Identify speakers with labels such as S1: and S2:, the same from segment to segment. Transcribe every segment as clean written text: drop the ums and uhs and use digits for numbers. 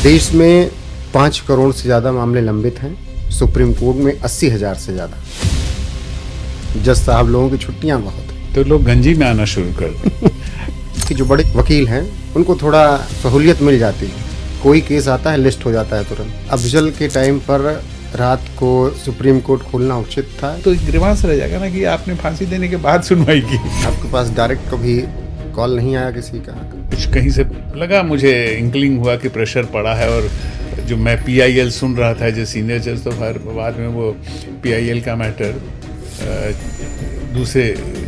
S1: देश में 5 करोड़ से ज़्यादा मामले लंबित हैं। सुप्रीम कोर्ट में 80,000 से ज़्यादा। जज साहब लोगों की छुट्टियां बहुत हैं।
S2: तो लोग गंजी में आना शुरू कर दें।
S1: कि जो बड़े वकील हैं उनको थोड़ा सहूलियत मिल जाती है। कोई केस आता है, लिस्ट हो जाता है तुरंत। अफजल के टाइम पर रात को सुप्रीम कोर्ट खोलना उचित था।
S2: तो एक ग्रीवांस रह जाएगा ना कि आपने फांसी देने के बाद सुनवाई की।
S1: आपके पास डायरेक्ट कभी कॉल नहीं आया किसी का?
S2: कुछ कहीं से लगा, मुझे इंकलिंग हुआ कि प्रेशर पड़ा है, और जो मैं PIL सुन रहा था जो सीनियर जज, तो फिर बाद में वो PIL का मैटर दूसरे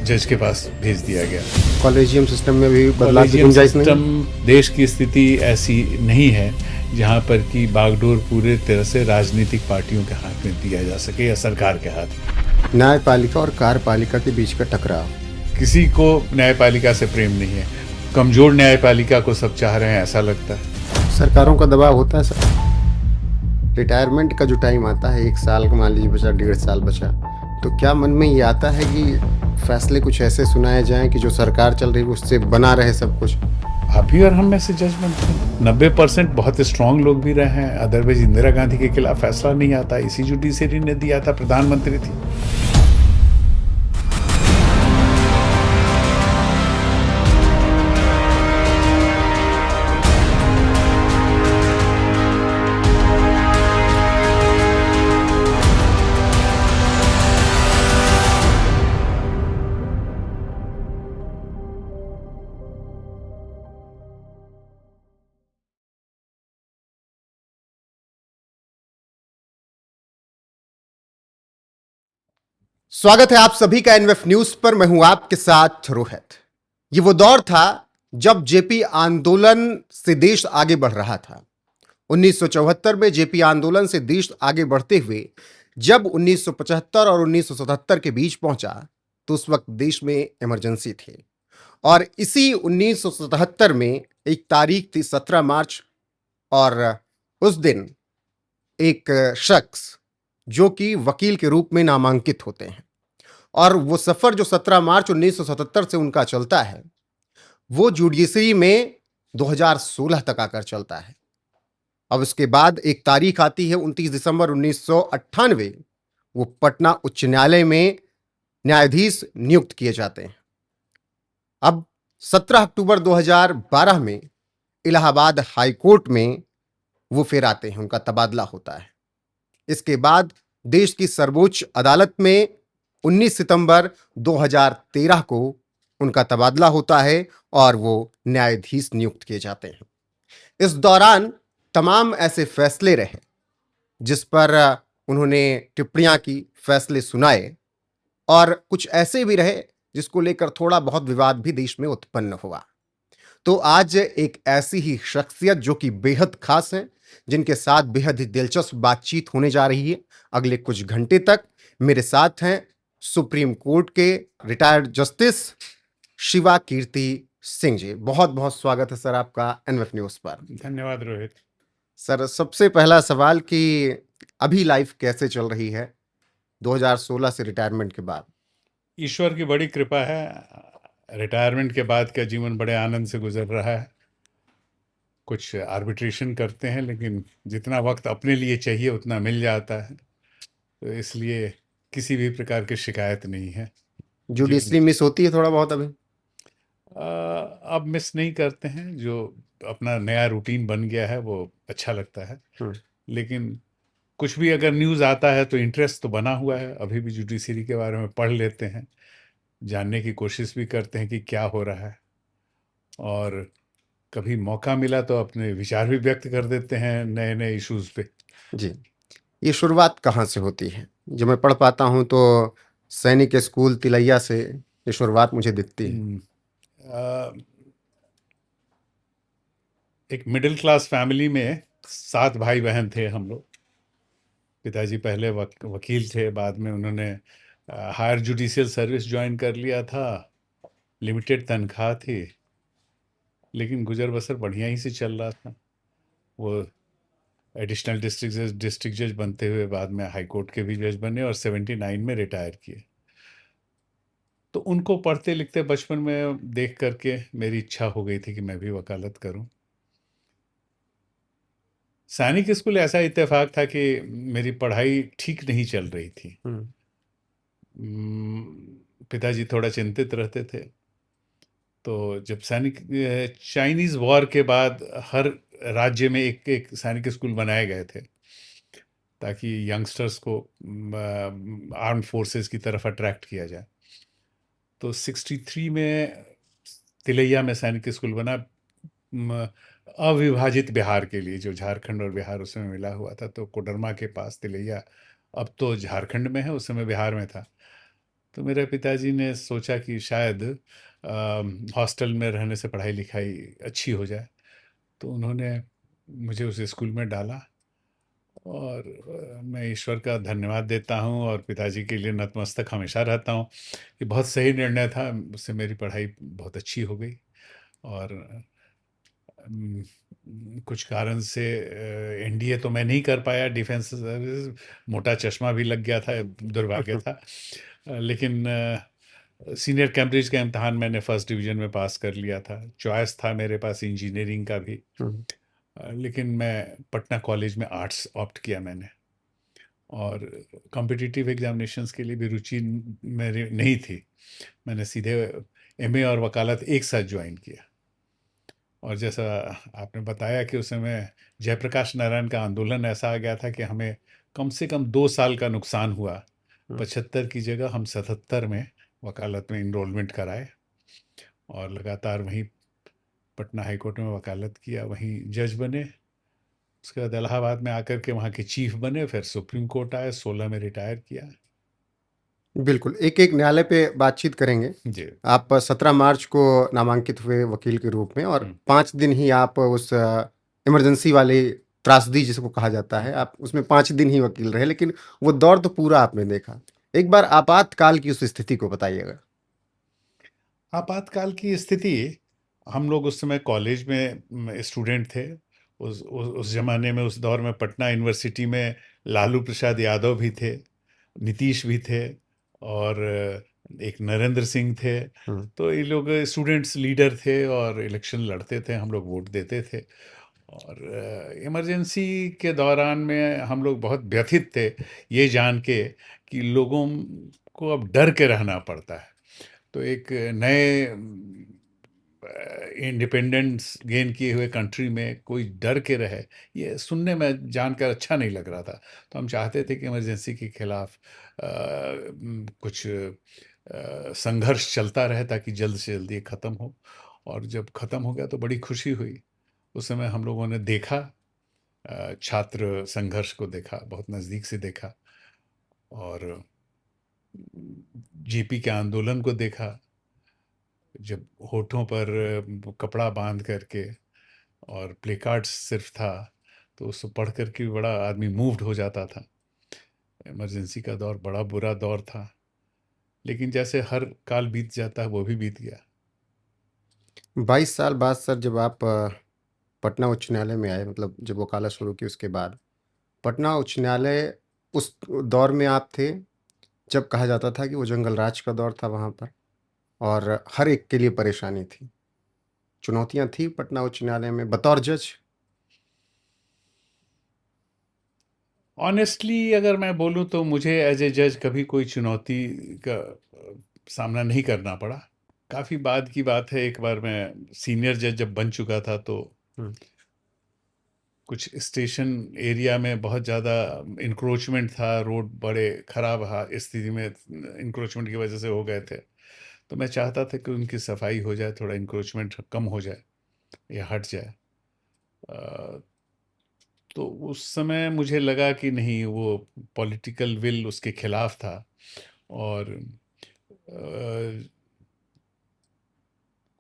S2: जज के पास भेज दिया गया।
S1: कॉलेजियम सिस्टम में भी बदलाव की
S2: कॉलेजियम
S1: गुंजाइश नहीं?
S2: सिस्टम, देश की स्थिति ऐसी नहीं है जहाँ पर कि बागडोर पूरे तरह से राजनीतिक पार्टियों के हाथ में दिया जा सके या सरकार के हाथ में।
S1: न्यायपालिका और कार्यपालिका के बीच का टकराव।
S2: किसी को न्यायपालिका से प्रेम नहीं है। कमजोर न्यायपालिका को सब चाह रहे हैं, ऐसा लगता है।
S1: सरकारों का दबाव होता है सर। रिटायरमेंट का जो टाइम आता है, 1 साल का मान लीजिए बचा, 1.5 साल बचा, तो क्या मन में ये आता है कि फैसले कुछ ऐसे सुनाए जाएं कि जो सरकार चल रही है उससे बना रहे सब कुछ?
S2: आप ही और हम में से जज बनते हैं। 90% बहुत स्ट्रांग लोग भी रहे हैं, अदरवाइज इंदिरा गांधी के खिलाफ फैसला नहीं आता। इसी जुडिशरी ने दिया था, प्रधानमंत्री थी।
S1: स्वागत है आप सभी का एनवेफ न्यूज पर। मैं हूं आपके साथ रोहित। ये वो दौर था जब जेपी आंदोलन से देश आगे बढ़ रहा था। 1974 में जेपी आंदोलन से देश आगे बढ़ते हुए जब 1975 और 1977 के बीच पहुंचा तो उस वक्त देश में इमरजेंसी थी। और इसी 1977 में एक तारीख थी 17 मार्च, और उस दिन एक शख्स जो कि वकील के रूप में नामांकित होते हैं, और वो सफर जो 17 मार्च 1977 से उनका चलता है वो जुडिशरी में 2016 तक आकर चलता है। अब उसके बाद एक तारीख आती है 29 दिसंबर 1998, वो पटना उच्च न्यायालय में न्यायाधीश नियुक्त किए जाते हैं। अब 17 अक्टूबर 2012 में इलाहाबाद हाई कोर्ट में वो फिर आते हैं, उनका तबादला होता है। इसके बाद देश की सर्वोच्च अदालत में 19 सितंबर 2013 को उनका तबादला होता है और वो न्यायाधीश नियुक्त किए जाते हैं। इस दौरान तमाम ऐसे फैसले रहे जिस पर उन्होंने टिप्पणियां की, फैसले सुनाए, और कुछ ऐसे भी रहे जिसको लेकर थोड़ा बहुत विवाद भी देश में उत्पन्न हुआ। तो आज एक ऐसी ही शख्सियत जो कि बेहद खास है, जिनके साथ बेहद ही दिलचस्प बातचीत होने जा रही है अगले कुछ घंटे तक, मेरे साथ हैं सुप्रीम कोर्ट के रिटायर्ड जस्टिस शिवा कीर्ति सिंह जी। बहुत बहुत स्वागत है सर आपका एनवेफ न्यूज पर।
S2: धन्यवाद रोहित।
S1: सर, सबसे पहला सवाल कि अभी लाइफ कैसे चल रही है 2016 से रिटायरमेंट के बाद?
S2: ईश्वर की बड़ी कृपा है, रिटायरमेंट के बाद का जीवन बड़े आनंद से गुजर रहा है। कुछ आर्बिट्रेशन करते हैं, लेकिन जितना वक्त अपने लिए चाहिए उतना मिल जाता है, तो इसलिए किसी भी प्रकार की शिकायत नहीं है।
S1: जुडिशरी मिस होती है थोड़ा बहुत अभी?
S2: अब मिस नहीं करते हैं, जो अपना नया रूटीन बन गया है वो अच्छा लगता है। लेकिन कुछ भी अगर न्यूज़ आता है तो इंटरेस्ट तो बना हुआ है। अभी भी जुडिशरी के बारे में पढ़ लेते हैं, जानने की कोशिश भी करते हैं कि क्या हो रहा है, और कभी मौका मिला तो अपने विचार भी व्यक्त कर देते हैं नए नए इश्यूज पे।
S1: जी, ये शुरुआत कहाँ से होती है? जब मैं पढ़ पाता हूँ तो सैनिक स्कूल तिलैया से ये शुरुआत मुझे दिखती है।
S2: अ, एक मिडिल क्लास फैमिली में 7 भाई बहन थे हम लोग। पिताजी पहले वकील थे, बाद में उन्होंने हायर जुडिशियल सर्विस ज्वाइन कर लिया था। लिमिटेड तनख्वाह थी, लेकिन गुजर बसर बढ़िया ही से चल रहा था। वो एडिशनल डिस्ट्रिक्ट जज बनते हुए बाद में हाई कोर्ट के भी जज बने और 79 में रिटायर किए। तो उनको पढ़ते लिखते बचपन में देख करके मेरी इच्छा हो गई थी कि मैं भी वकालत करूं। सैनिक स्कूल ऐसा इत्तेफाक था कि मेरी पढ़ाई ठीक नहीं चल रही थी।
S1: हम्म।
S2: पिताजी थोड़ा चिंतित रहते थे। तो जब चाइनीज़ वॉर के बाद हर राज्य में एक एक सैनिक स्कूल बनाए गए थे, ताकि यंगस्टर्स को आर्म्ड फोर्सेस की तरफ अट्रैक्ट किया जाए। तो 63 में तिलैया में सैनिक स्कूल बना, म, अविभाजित बिहार के लिए, जो झारखंड और बिहार उसमें मिला हुआ था। तो कोडरमा के पास तिलैया अब तो झारखंड में है, उस समय बिहार में था। तो मेरे पिताजी ने सोचा कि शायद हॉस्टल में रहने से पढ़ाई लिखाई अच्छी हो जाए। तो उन्होंने मुझे उस स्कूल में डाला, और मैं ईश्वर का धन्यवाद देता हूँ और पिताजी के लिए नतमस्तक हमेशा रहता हूँ कि बहुत सही निर्णय था। उससे मेरी पढ़ाई बहुत अच्छी हो गई। और अम, कुछ कारण से एनडीए तो मैं नहीं कर पाया, डिफेंस सर्विस, मोटा चश्मा भी लग गया था, दुर्भाग्य था। लेकिन सीनियर कैम्ब्रिज का इम्तहान मैंने फर्स्ट डिवीज़न में पास कर लिया था। चॉइस था मेरे पास इंजीनियरिंग का भी।
S1: हम्म।
S2: लेकिन मैं पटना कॉलेज में आर्ट्स ऑप्ट किया मैंने। और कॉम्पिटिटिव एग्जामिनेशंस के लिए भी रुचि मेरी नहीं थी। मैंने सीधे एमए और वकालत एक साथ ज्वाइन किया। और जैसा आपने बताया कि उस समय जयप्रकाश नारायण का आंदोलन ऐसा आ गया था कि हमें कम से कम 2 साल का नुकसान हुआ।
S1: हम्म।
S2: 75 की जगह हम 77 में वकालत में इनरोलमेंट कराए, और लगातार वहीं पटना हाई कोर्ट में वकालत किया, वहीं जज बने। उसके बाद इलाहाबाद में आकर के वहाँ के चीफ बने, फिर सुप्रीम कोर्ट आए, 16 में रिटायर किया।
S1: बिल्कुल, एक-एक न्यायालय पे बातचीत करेंगे।
S2: जी।
S1: आप 17 मार्च को नामांकित हुए वकील के रूप में और
S2: हम्म,
S1: 5 दिन ही आप उस इमरजेंसी वाली त्रासदी जिसको कहा जाता है,
S2: हम्म।
S1: आप उसमें 5 दिन ही वकील रहे, लेकिन वो दौर तो पूरा आपने देखा। एक बार आपातकाल की उस स्थिति को बताइएगा।
S2: आपातकाल की स्थिति, हम लोग उस समय कॉलेज में स्टूडेंट थे। उस ज़माने में, उस दौर में पटना यूनिवर्सिटी में लालू प्रसाद यादव भी थे, नीतीश भी थे, और एक नरेंद्र सिंह थे।
S1: हुँ।
S2: तो ये लोग स्टूडेंट्स लीडर थे और इलेक्शन लड़ते थे, हम लोग वोट देते थे। और इमरजेंसी के दौरान में हम लोग बहुत व्यथित थे, ये जान के कि लोगों को अब डर के रहना पड़ता है। तो एक नए इंडिपेंडेंस गेन किए हुए कंट्री में कोई डर के रहे, ये सुनने में जानकर अच्छा नहीं लग रहा था। तो हम चाहते थे कि इमरजेंसी के खिलाफ कुछ संघर्ष चलता रहे, ताकि जल्द से जल्द ये ख़त्म हो। और जब ख़त्म हो गया तो बड़ी खुशी हुई। उस समय हम लोगों ने देखा, छात्र संघर्ष को देखा, बहुत नज़दीक से देखा, और जेपी के आंदोलन को देखा। जब होठों पर कपड़ा बांध करके और प्ले कार्ड्स सिर्फ था, तो उसको पढ़ कर के भी बड़ा आदमी मूव्ड हो जाता था। इमरजेंसी का दौर बड़ा बुरा दौर था, लेकिन जैसे हर काल बीत जाता है, वो भी बीत गया।
S1: 22 साल बाद सर जब आप पटना उच्च न्यायालय में आए, मतलब जब वकालत शुरू की उसके बाद, पटना उच्च न्यायालय उस दौर में आप थे, जब कहा जाता था कि वो जंगल राज का दौर था वहाँ पर और हर एक के लिए परेशानी थी। चुनौतियाँ थी पटना उच्च न्यायालय में बतौर जज?
S2: ऑनेस्टली अगर मैं बोलूँ तो मुझे एज ए जज कभी कोई चुनौती का सामना नहीं करना पड़ा। काफ़ी बाद की बात है, एक बार मैं सीनियर जज जब बन चुका था, तो
S1: हुँ।
S2: कुछ स्टेशन एरिया में बहुत ज़्यादा इंक्रोचमेंट था, रोड बड़े ख़राब स्थिति में इंक्रोचमेंट की वजह से हो गए थे। तो मैं चाहता था कि उनकी सफाई हो जाए, थोड़ा इंक्रोचमेंट कम हो जाए या हट जाए। अ, तो उस समय मुझे लगा कि नहीं, वो पॉलिटिकल विल उसके खिलाफ था। और अ,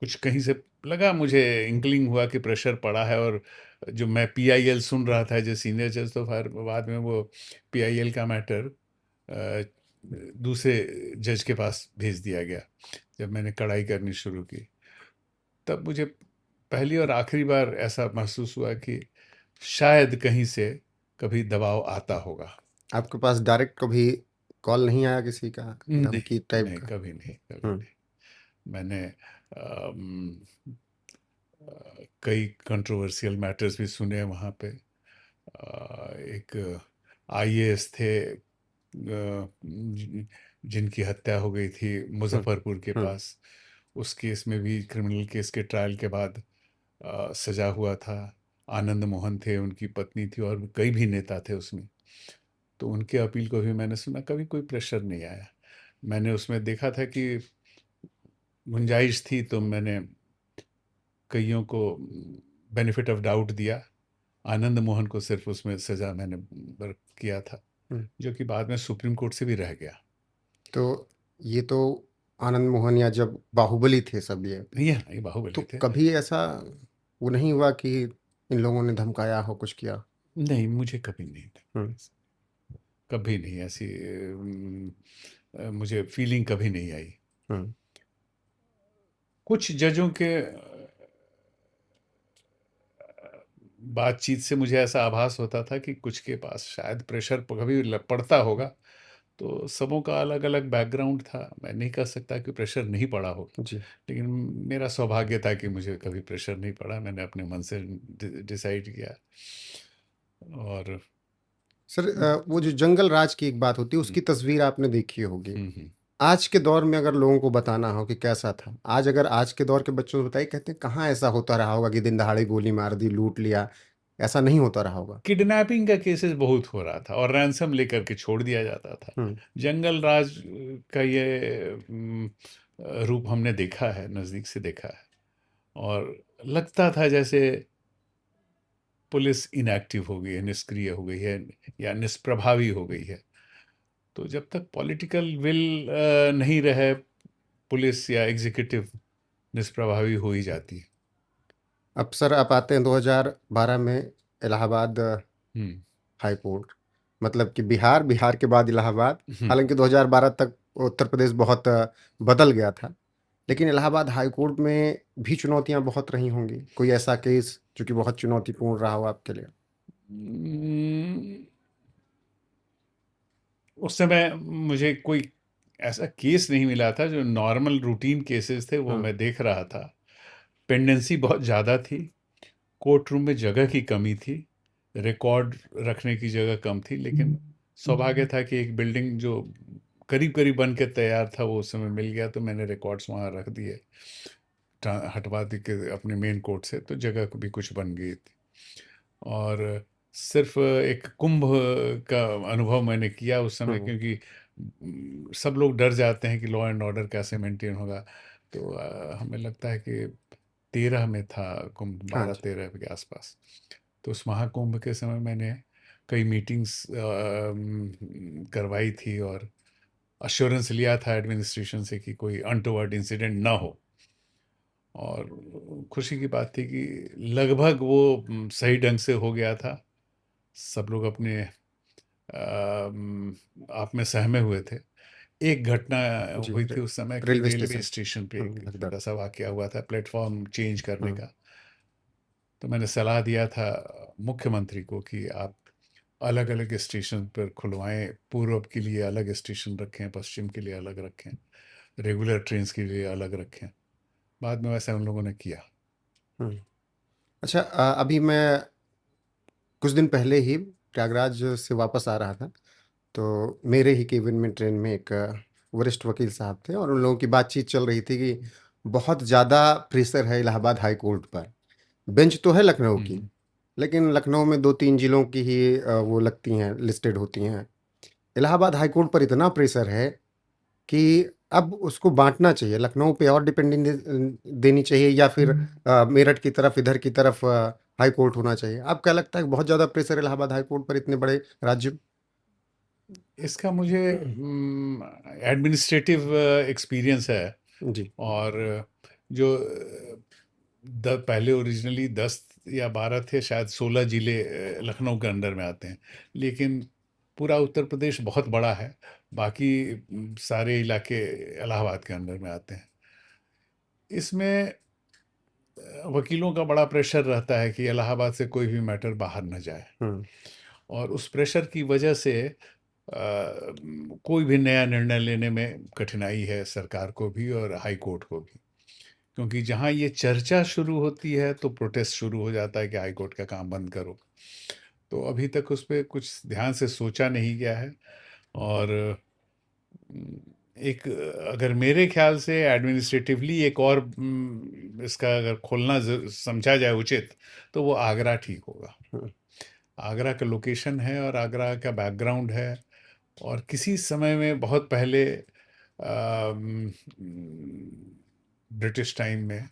S2: कुछ कहीं से लगा, मुझे इंकलिंग हुआ कि प्रेशर पड़ा है। और जो मैं पीआईएल सुन रहा था जो सीनियर जज, तो फिर बाद में वो पीआईएल का मैटर दूसरे जज के पास भेज दिया गया। जब मैंने कड़ाई करनी शुरू की, तब मुझे पहली और आखिरी बार ऐसा महसूस हुआ कि शायद कहीं से कभी दबाव आता होगा।
S1: आपके पास डायरेक्ट कभी कॉल नहीं आया किसी का,
S2: नहीं,
S1: धमकी टाइप
S2: नहीं,
S1: का?
S2: कभी नहीं, कभी
S1: हुँ।
S2: नहीं। मैंने कई कंट्रोवर्शियल मैटर्स भी सुने वहाँ पे। एक आईएएस थे जिनकी हत्या हो गई थी
S1: हम्म।
S2: मुजफ्फरपुर के
S1: हम्म।
S2: पास। उस केस में भी क्रिमिनल केस के ट्रायल के बाद सजा हुआ था। आनंद मोहन थे, उनकी पत्नी थी, और कई भी नेता थे उसमें। तो उनके अपील को भी मैंने सुना, कभी कोई प्रेशर नहीं आया। मैंने उसमें देखा था कि गुंजाइश थी, तो मैंने कईयों को बेनिफिट ऑफ डाउट दिया। आनंद मोहन को सिर्फ उसमें सजा मैंने किया था,
S1: हम्म।
S2: जो कि बाद में सुप्रीम कोर्ट से भी रह गया।
S1: तो ये तो आनंद मोहन या जब बाहुबली थे सब ये,
S2: ये
S1: तो
S2: बाहुबली थे।
S1: कभी ऐसा वो नहीं हुआ कि इन लोगों ने धमकाया हो, कुछ किया?
S2: नहीं, मुझे कभी नहीं था,
S1: हम्म।
S2: कभी नहीं ऐसी मुझे फीलिंग कभी नहीं आई।
S1: हम्म।
S2: कुछ जजों के बातचीत से मुझे ऐसा आभास होता था कि कुछ के पास शायद प्रेशर कभी पड़ता होगा। तो सबों का अलग अलग बैकग्राउंड था, मैं नहीं कह सकता कि प्रेशर नहीं पड़ा होगा।
S1: जी
S2: लेकिन मेरा सौभाग्य था कि मुझे कभी प्रेशर नहीं पड़ा, मैंने अपने मन से डिसाइड किया। और
S1: सर, वो जो जंगल राज की एक बात होती है, उसकी तस्वीर आपने देखी होगी।
S2: हम्म।
S1: आज के दौर में अगर लोगों को बताना हो कि कैसा था, अगर आज के दौर के बच्चों को बताइए, कहते हैं कहाँ ऐसा होता रहा होगा कि दिन दहाड़े गोली मार दी, लूट लिया। ऐसा नहीं होता रहा होगा।
S2: किडनैपिंग का केसेस बहुत हो रहा था और रैंसम लेकर के छोड़ दिया जाता था।
S1: हम्म।
S2: जंगल राज का ये रूप हमने देखा है, नज़दीक से देखा है। और लगता था जैसे पुलिस इनएक्टिव हो गई है, निष्क्रिय हो गई है, या निष्प्रभावी हो गई है। तो जब तक पॉलिटिकल विल नहीं रहे, पुलिस या एग्जीक्यूटिव निष्प्रभावी हो ही जाती है।
S1: अब सर आप आते हैं 2012 में इलाहाबाद
S2: हम्म।
S1: हाई कोर्ट, मतलब कि बिहार, बिहार के बाद इलाहाबाद।
S2: हम्म।
S1: हालांकि 2012 तक उत्तर प्रदेश बहुत बदल गया था, लेकिन इलाहाबाद हाई कोर्ट में भी चुनौतियां बहुत रही होंगी। कोई ऐसा केस जो कि बहुत चुनौतीपूर्ण रहा हो आपके लिए?
S2: हम्म, उस समय मुझे कोई ऐसा केस नहीं मिला था। जो नॉर्मल रूटीन केसेस थे वो
S1: हम्म।
S2: मैं देख रहा था। पेंडेंसी बहुत ज़्यादा थी, कोर्ट रूम में जगह की कमी थी, रिकॉर्ड रखने की जगह कम थी। लेकिन सौभाग्य था कि एक बिल्डिंग जो करीब करीब बन के तैयार था वो उस समय मिल गया, तो मैंने रिकॉर्ड्स वहाँ रख दिए, हटवा दी के अपने मेन कोर्ट से, तो जगह भी कुछ बन गई थी। और सिर्फ एक कुंभ का अनुभव मैंने किया उस समय,
S1: हम्म।
S2: क्योंकि सब लोग डर जाते हैं कि लॉ एंड ऑर्डर कैसे मेंटेन होगा। तो हमें लगता है कि 13 में था कुंभ,
S1: हाँ
S2: बारह
S1: जी।
S2: तेरह के आसपास। तो उस महाकुंभ के समय मैंने कई मीटिंग्स करवाई थी, और अश्योरेंस लिया था एडमिनिस्ट्रेशन से कि कोई अनटोवर्ड इंसिडेंट ना हो। और खुशी की बात थी कि लगभग वो सही ढंग से हो गया था। सब लोग अपने आप में सहमे हुए थे। एक घटना
S1: जी
S2: हुई थी उस समय कि
S1: रेलवे
S2: रेलवे
S1: स्टेशन।
S2: स्टेशन पे एक
S1: भगदड़।
S2: छोटा सा वाकया हुआ था, प्लेटफॉर्म चेंज करने
S1: हम्म।
S2: का। तो मैंने सलाह दिया था मुख्यमंत्री को कि आप अलग अलग स्टेशन पर खुलवाएं, पूर्व के लिए अलग स्टेशन रखें, पश्चिम के लिए अलग रखें, रेगुलर ट्रेन के लिए अलग रखें। बाद में वैसा उन लोगों ने किया।
S1: हम्म। अच्छा, अभी मैं कुछ दिन पहले ही प्रयागराज से वापस आ रहा था, तो मेरे ही केबिन में ट्रेन में एक वरिष्ठ वकील साहब थे, और उन लोगों की बातचीत चल रही थी कि बहुत ज़्यादा प्रेशर है इलाहाबाद हाई कोर्ट पर। बेंच तो है लखनऊ की,
S2: हम्म।
S1: लेकिन लखनऊ में दो तीन जिलों की ही वो लगती हैं, लिस्टेड होती हैं। इलाहाबाद हाई कोर्ट पर इतना प्रेशर है कि अब उसको बांटना चाहिए, लखनऊ पे और डिपेंडेंट देनी चाहिए, या फिर मेरठ की तरफ, इधर की तरफ हाई कोर्ट होना चाहिए। आपको क्या लगता है कि बहुत ज़्यादा प्रेशर इलाहाबाद हाई कोर्ट पर, इतने बड़े राज्य?
S2: इसका मुझे एडमिनिस्ट्रेटिव एक्सपीरियंस है।
S1: जी।
S2: और जो पहले ओरिजिनली 10 या 12 थे, शायद 16 जिले लखनऊ के अंडर में आते हैं। लेकिन पूरा उत्तर प्रदेश बहुत बड़ा है, बाकी सारे इलाके इलाहाबाद के अंडर में आते हैं। इसमें वकीलों का बड़ा प्रेशर रहता है कि इलाहाबाद से कोई भी मैटर बाहर न जाए।
S1: हम्म।
S2: और उस प्रेशर की वजह से कोई भी नया निर्णय लेने में कठिनाई है सरकार को भी और हाई कोर्ट को भी। क्योंकि जहाँ ये चर्चा शुरू होती है तो प्रोटेस्ट शुरू हो जाता है कि हाई कोर्ट का काम बंद करो। तो अभी तक उस पे कुछ ध्यान से सोचा नहीं गया है। और एक, अगर मेरे ख्याल से एडमिनिस्ट्रेटिवली एक और इसका अगर खोलना समझा जाए उचित, तो वो आगरा ठीक होगा।
S1: हम्म,
S2: आगरा का लोकेशन है और आगरा का बैकग्राउंड है। और किसी समय में बहुत पहले ब्रिटिश टाइम में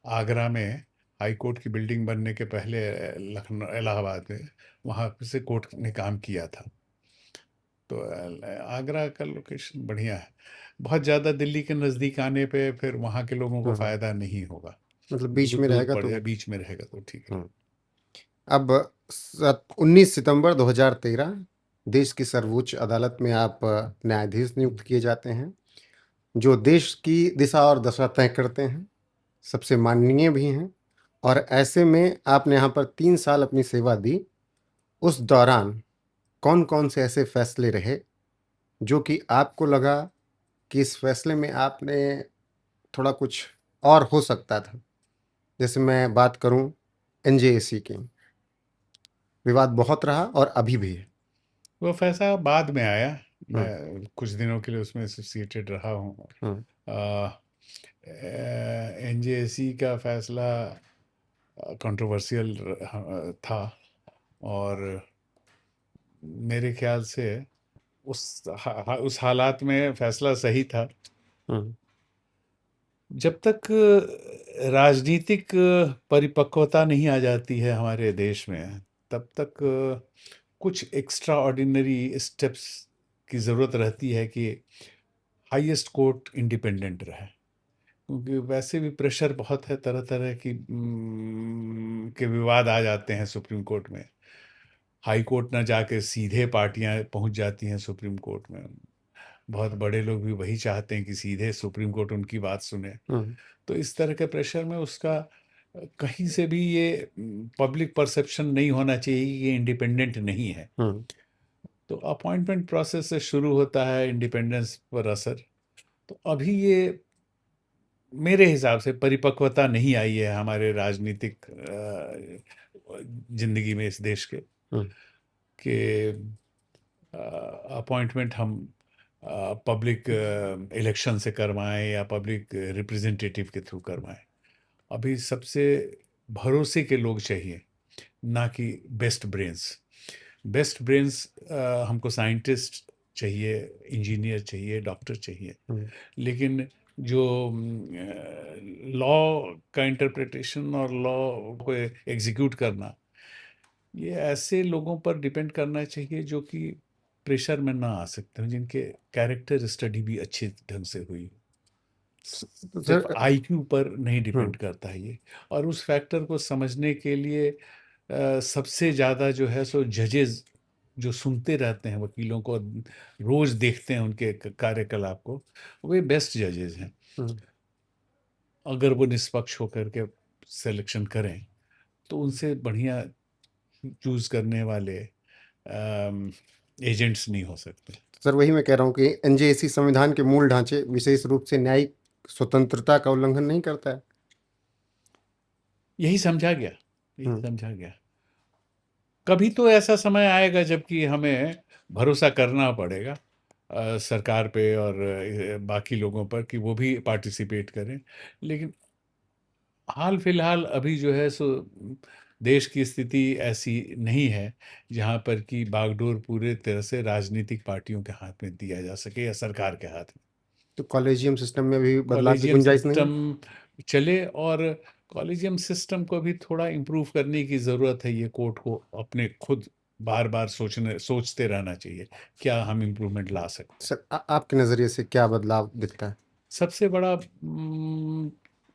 S2: आगरा में हाई कोर्ट की बिल्डिंग बनने के पहले लखनऊ इलाहाबाद में वहाँ से कोर्ट ने काम किया था। तो आगरा का लोकेशन बढ़िया है। बहुत ज़्यादा दिल्ली के नज़दीक आने पे फिर वहाँ के लोगों को
S1: हम्म,
S2: फ़ायदा नहीं होगा।
S1: मतलब बीच
S2: दूर
S1: में
S2: दूर
S1: रहेगा
S2: पड़
S1: तो।
S2: जाए, बीच में रहेगा तो ठीक है।
S1: हम्म। अब 19 सितंबर 2013 देश की सर्वोच्च अदालत में आप न्यायाधीश नियुक्त किए जाते हैं, जो देश की दिशा और दशा तय करते हैं, सबसे माननीय भी हैं। और ऐसे में आपने यहाँ पर 3 साल अपनी सेवा दी। उस दौरान कौन कौन से ऐसे फैसले रहे जो कि आपको लगा कि इस फैसले में आपने थोड़ा कुछ और हो सकता था? जैसे मैं बात करूं एनजेएसी की, विवाद बहुत रहा और अभी भी है।
S2: वो फैसला बाद में आया।
S1: हम्म,
S2: मैं कुछ दिनों के लिए उसमें एसोसिएटेड रहा हूँ।
S1: हम्म,
S2: एनजेएसी का फैसला कंट्रोवर्शियल था। और मेरे ख्याल से उस हालात में फैसला सही था।
S1: हम्म,
S2: जब तक राजनीतिक परिपक्वता नहीं आ जाती है हमारे देश में, तब तक कुछ एक्स्ट्रा ऑर्डिनरी स्टेप्स की ज़रूरत रहती है कि हाईएस्ट कोर्ट इंडिपेंडेंट रहे। क्योंकि वैसे भी प्रेशर बहुत है, तरह तरह की के विवाद आ जाते हैं सुप्रीम कोर्ट में। हाई कोर्ट ना जाके सीधे पार्टियां पहुंच जाती हैं सुप्रीम कोर्ट में। बहुत बड़े लोग भी वही चाहते हैं कि सीधे सुप्रीम कोर्ट उनकी बात सुने।
S1: हम्म,
S2: तो इस तरह के प्रेशर में उसका कहीं से भी ये पब्लिक परसेप्शन नहीं होना चाहिए कि ये इंडिपेंडेंट नहीं है।
S1: हम्म,
S2: तो अपॉइंटमेंट प्रोसेस से शुरू होता है इंडिपेंडेंस पर असर। तो अभी ये मेरे हिसाब से परिपक्वता नहीं आई है हमारे राजनीतिक जिंदगी में इस देश के,
S1: हम्म,
S2: कि अपॉइंटमेंट हम पब्लिक इलेक्शन से करवाएं या पब्लिक रिप्रेजेंटेटिव के थ्रू करवाएं। अभी सबसे भरोसे के लोग चाहिए, ना कि बेस्ट ब्रेन्स। बेस्ट ब्रेन्स हमको साइंटिस्ट चाहिए, इंजीनियर चाहिए, डॉक्टर चाहिए।
S1: हम्म,
S2: लेकिन जो लॉ का इंटरप्रिटेशन और लॉ को एग्जीक्यूट करना, ये ऐसे लोगों पर डिपेंड करना चाहिए जो कि प्रेशर में ना आ सकते हो, जिनके कैरेक्टर स्टडी भी अच्छे ढंग से हुई।
S1: तो
S2: सिर्फ
S1: सर।
S2: आईक्यू पर नहीं
S1: हम्म,
S2: डिपेंड करता है ये। और उस फैक्टर को समझने के लिए सबसे ज़्यादा जो है सो जजेस जो सुनते रहते हैं वकीलों को, रोज़ देखते हैं उनके कार्यकलाप को, वे बेस्ट जजेस हैं।
S1: हम्म,
S2: अगर वो निष्पक्ष होकर के सिलेक्शन करें, तो उनसे बढ़िया चूज करने वाले एजेंट्स नहीं हो सकते।
S1: सर वही मैं कह रहा हूँ कि एनजेएसी संविधान के मूल ढांचे, विशेष रूप से न्यायिक स्वतंत्रता का उल्लंघन नहीं करता है।
S2: यही समझा गया, यही
S1: हम्म,
S2: समझा गया। कभी तो ऐसा समय आएगा जबकि हमें भरोसा करना पड़ेगा सरकार पे और बाकी लोगों पर कि वो भी पार्टिसिपेट करें। लेकिन हाल फिलहाल अभी जो है सो देश की स्थिति ऐसी नहीं है जहाँ पर कि बागडोर पूरे तरह से राजनीतिक पार्टियों के हाथ में दिया जा सके या सरकार के हाथ में।
S1: तो कॉलेजियम सिस्टम में भी बदलाव की
S2: कॉलेजियम
S1: गुंजाइश नहीं है?
S2: सिस्टम चले, और कॉलेजियम सिस्टम को भी थोड़ा इम्प्रूव करने की ज़रूरत है। ये कोर्ट को अपने खुद बार बार सोचते रहना चाहिए, क्या हम इम्प्रूवमेंट ला सकते हैं।
S1: सर आपके नज़रिए से क्या बदलाव दिखता है?
S2: सबसे बड़ा